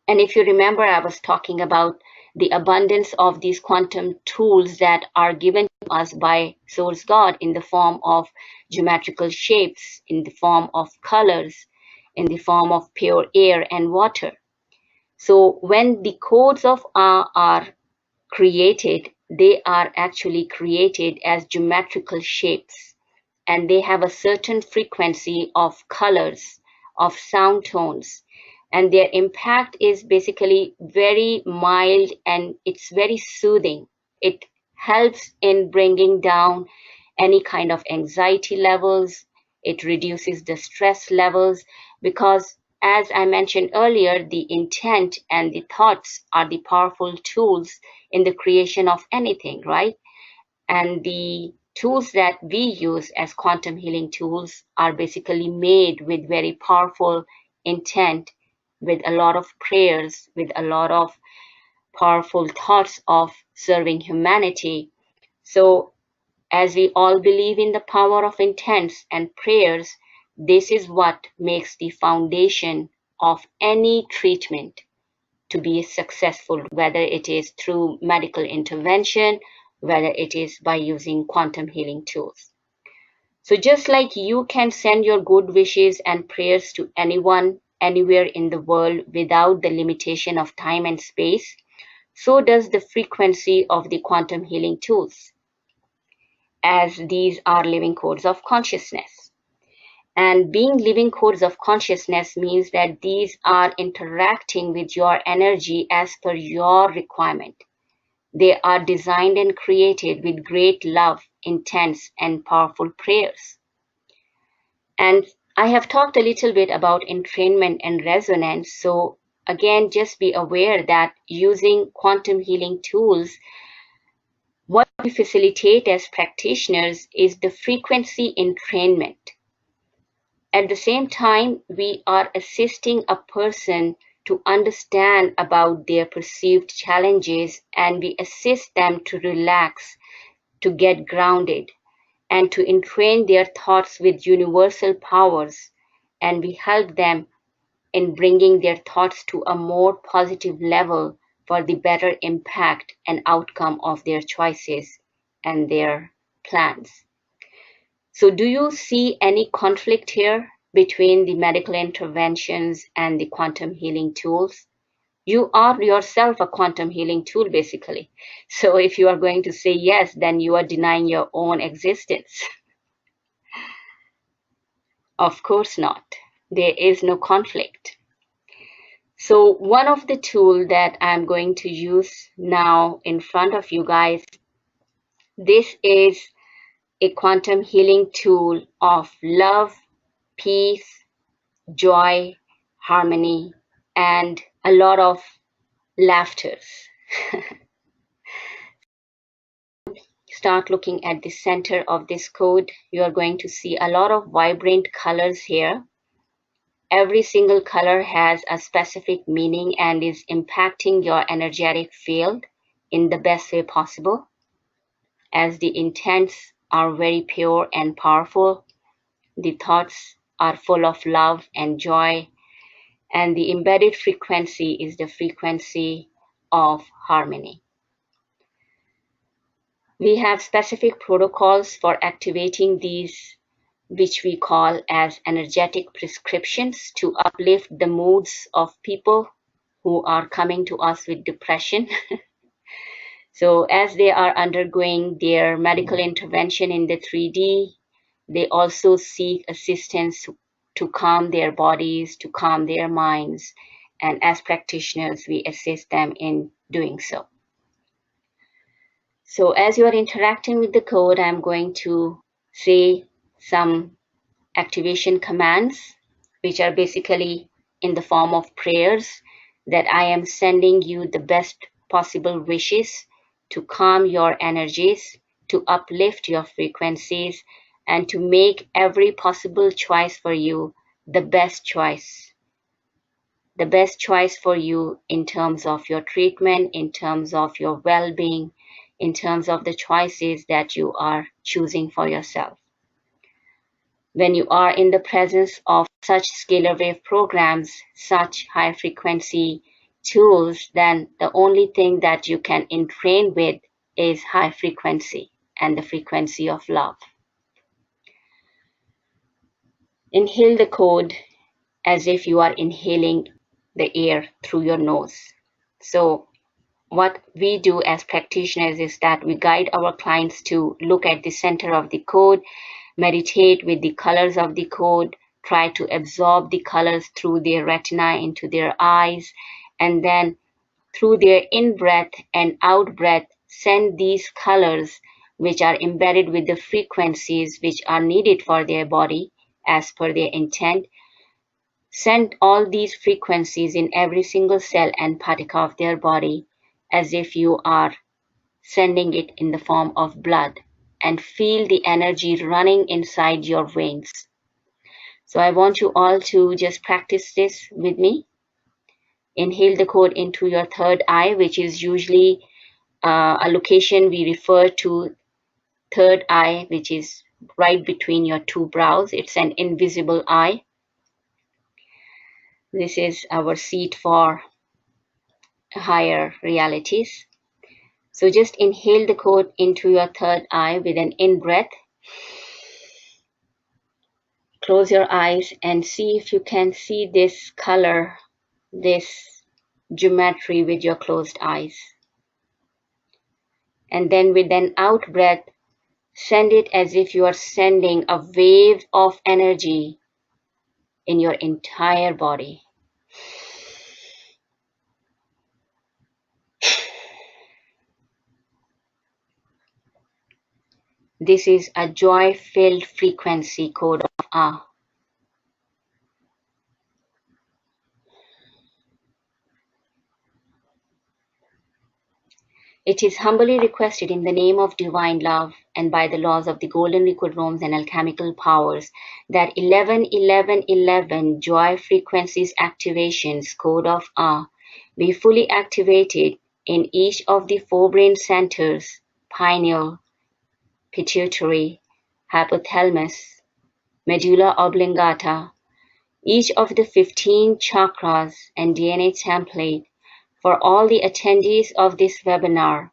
Speaker 1: And if you remember, I was talking about the abundance of these quantum tools that are given to us by Source God in the form of geometrical shapes, in the form of colors, in the form of pure air and water. So when the codes of Ah are created, they are actually created as geometrical shapes, and they have a certain frequency of colors, of sound tones, and their impact is basically very mild and it's very soothing. It helps in bringing down any kind of anxiety levels. It reduces the stress levels because, as I mentioned earlier, the intent and the thoughts are the powerful tools in the creation of anything, right? And the tools that we use as quantum healing tools are basically made with very powerful intent, with a lot of prayers, with a lot of powerful thoughts of serving humanity. So as we all believe in the power of intents and prayers, this is what makes the foundation of any treatment to be successful, whether it is through medical intervention, whether it is by using quantum healing tools. So just like you can send your good wishes and prayers to anyone, anywhere in the world without the limitation of time and space, so does the frequency of the quantum healing tools, as these are living codes of consciousness. And being living codes of consciousness means that these are interacting with your energy as per your requirement. They are designed and created with great love, intense, and powerful prayers. And I have talked a little bit about entrainment and resonance. So again, just be aware that using quantum healing tools What we facilitate as practitioners is the frequency entrainment. At the same time, we are assisting a person to understand about their perceived challenges, and we assist them to relax, to get grounded, and to entrain their thoughts with universal powers, and we help them in bringing their thoughts to a more positive level for the better impact and outcome of their choices and their plans. So do you see any conflict here between the medical interventions and the quantum healing tools? You are yourself a quantum healing tool, basically. So if you are going to say yes, then you are denying your own existence. Of course not. There is no conflict. So one of the tools that I'm going to use now in front of you guys, this is a quantum healing tool of love, peace, joy, harmony, and a lot of laughters. Start looking at the center of this code. You are going to see a lot of vibrant colors here. Every single color has a specific meaning and is impacting your energetic field in the best way possible, as the intents are very pure and powerful. The thoughts are full of love and joy, and the embedded frequency is the frequency of harmony. We have specific protocols for activating these, which we call as energetic prescriptions, to uplift the moods of people who are coming to us with depression. So as they are undergoing their medical intervention in the 3D, they also seek assistance to calm their bodies, to calm their minds, and as practitioners, we assist them in doing so. So as you are interacting with the code, I'm going to say some activation commands, which are basically in the form of prayers, that I am sending you the best possible wishes to calm your energies, to uplift your frequencies, and to make every possible choice for you the best choice. The best choice for you in terms of your treatment, in terms of your well-being, in terms of the choices that you are choosing for yourself. When you are in the presence of such scalar wave programs, such high frequency tools, then the only thing that you can entrain with is high frequency and the frequency of love. Inhale the code as if you are inhaling the air through your nose. So what we do as practitioners is that we guide our clients to look at the center of the code, meditate with the colors of the code, try to absorb the colors through their retina into their eyes, and then through their in-breath and out-breath, send these colors, which are embedded with the frequencies which are needed for their body as per their intent, send all these frequencies in every single cell and particle of their body as if you are sending it in the form of blood, and feel the energy running inside your veins. So I want you all to just practice this with me. Inhale the code into your third eye, which is usually a location we refer to third eye, which is right between your two brows. It's an invisible eye. This is our seat for higher realities. So just inhale the code into your third eye with an in-breath. Close your eyes and see if you can see this color, this geometry with your closed eyes. And then with an out breath, send it as if you are sending a wave of energy in your entire body. This is a joy-filled frequency code of Ah. It is humbly requested in the name of divine love and by the laws of the golden liquid rooms and alchemical powers that 11-11-11 joy frequencies activations code of be fully activated in each of the four brain centers: pineal, pituitary, hypothalamus, medulla oblongata, each of the 15 chakras and DNA template for all the attendees of this webinar,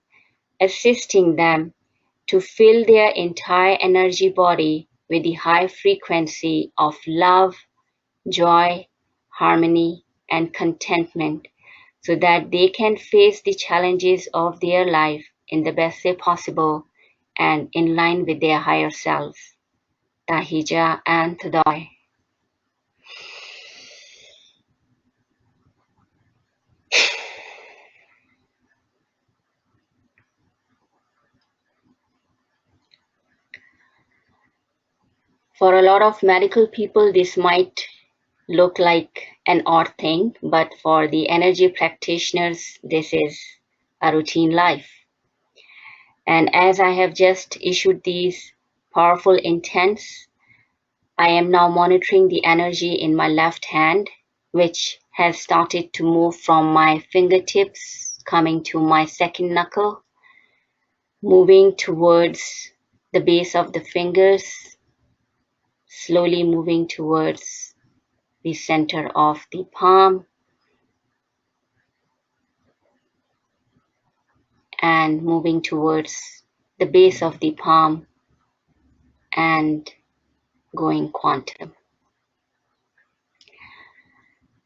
Speaker 1: assisting them to fill their entire energy body with the high frequency of love, joy, harmony, and contentment so that they can face the challenges of their life in the best way possible and in line with their higher selves. Tahija and Tadai. For a lot of medical people, this might look like an odd thing, but for the energy practitioners, this is a routine life. And as I have just issued these powerful intents, I am now monitoring the energy in my left hand, which has started to move from my fingertips, coming to my second knuckle, moving towards the base of the fingers, slowly moving towards the center of the palm, and moving towards the base of the palm and going quantum.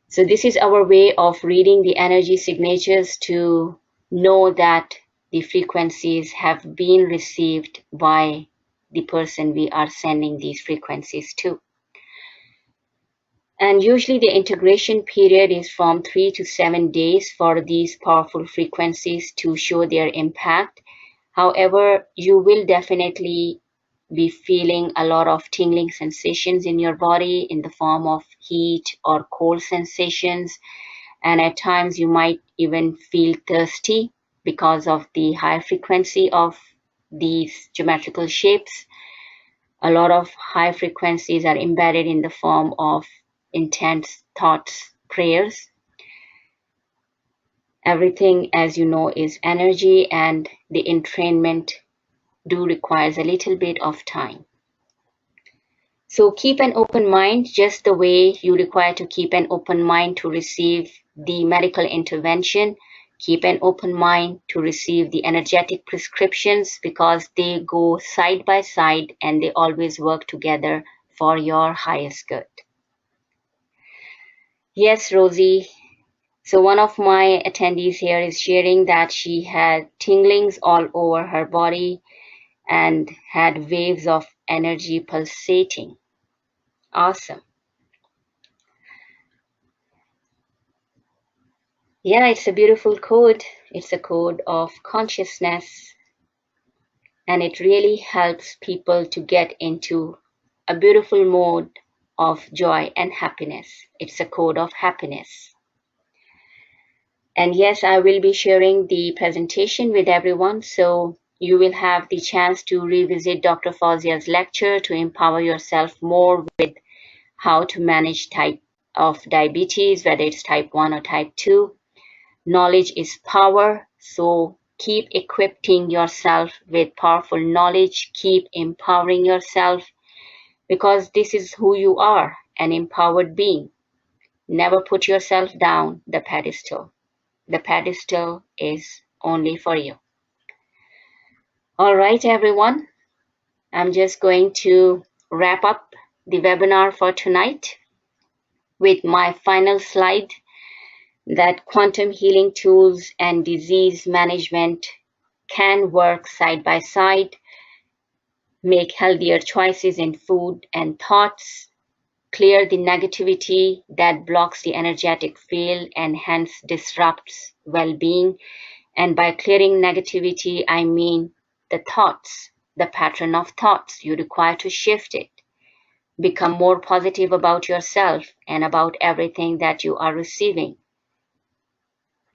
Speaker 1: So this is our way of reading the energy signatures to know that the frequencies have been received by the person we are sending these frequencies to. And usually the integration period is from 3 to 7 days for these powerful frequencies to show their impact. However, you will definitely be feeling a lot of tingling sensations in your body in the form of heat or cold sensations. And at times you might even feel thirsty because of the high frequency of these geometrical shapes. A lot of high frequencies are embedded in the form of intense thoughts, prayers. Everything, as you know, is energy, and the entrainment do requires a little bit of time. So keep an open mind, just the way you require to keep an open mind to receive the medical intervention. Keep an open mind to receive the energetic prescriptions, because they go side by side and they always work together for your highest good. Yes, Rosie. So one of my attendees here is sharing that she had tinglings all over her body and had waves of energy pulsating. Awesome. Yeah, it's a beautiful code. It's a code of consciousness, and it really helps people to get into a beautiful mode of joy and happiness. It's a code of happiness. And yes, I will be sharing the presentation with everyone, so you will have the chance to revisit Dr. Fawzia's lecture to empower yourself more with how to manage type of diabetes, whether it's type 1 or type 2. Knowledge is power, so keep equipping yourself with powerful knowledge, keep empowering yourself, because this is who you are, an empowered being. Never put yourself down the pedestal. The pedestal is only for you. All right, everyone. I'm just going to wrap up the webinar for tonight with my final slide, that quantum healing tools and disease management can work side by side, make healthier choices in food and thoughts, clear the negativity that blocks the energetic field and hence disrupts well-being. And by clearing negativity, I mean the thoughts, the pattern of thoughts. You require to shift it. Become more positive about yourself and about everything that you are receiving.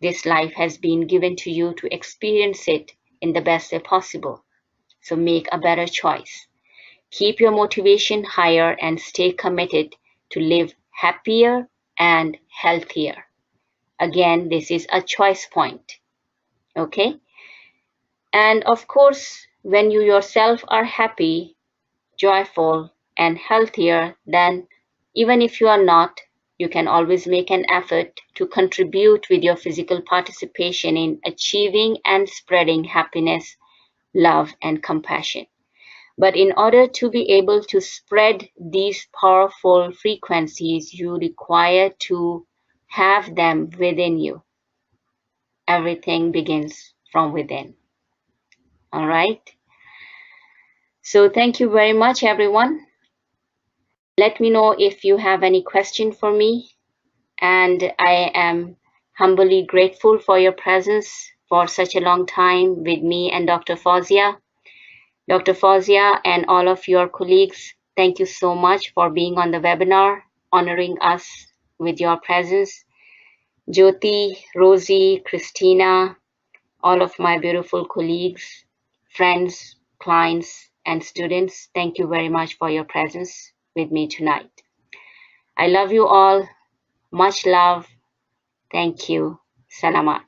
Speaker 1: This life has been given to you to experience it in the best way possible. So make a better choice. Keep your motivation higher and stay committed to live happier and healthier. Again, this is a choice point. Okay? And of course, when you yourself are happy, joyful, and healthier, then even if you are not, you can always make an effort to contribute with your physical participation in achieving and spreading happiness, love, and compassion. But in order to be able to spread these powerful frequencies, you require to have them within you. Everything begins from within. All right? So thank you very much, everyone. Let me know if you have any question for me. And I am humbly grateful for your presence for such a long time with me and Dr. Fawzia. Dr. Fawzia and all of your colleagues, thank you so much for being on the webinar, honoring us with your presence. Jyoti, Rosie, Christina, all of my beautiful colleagues, friends, clients, and students, thank you very much for your presence with me tonight. I love you all. Much love. Thank you. Salamat.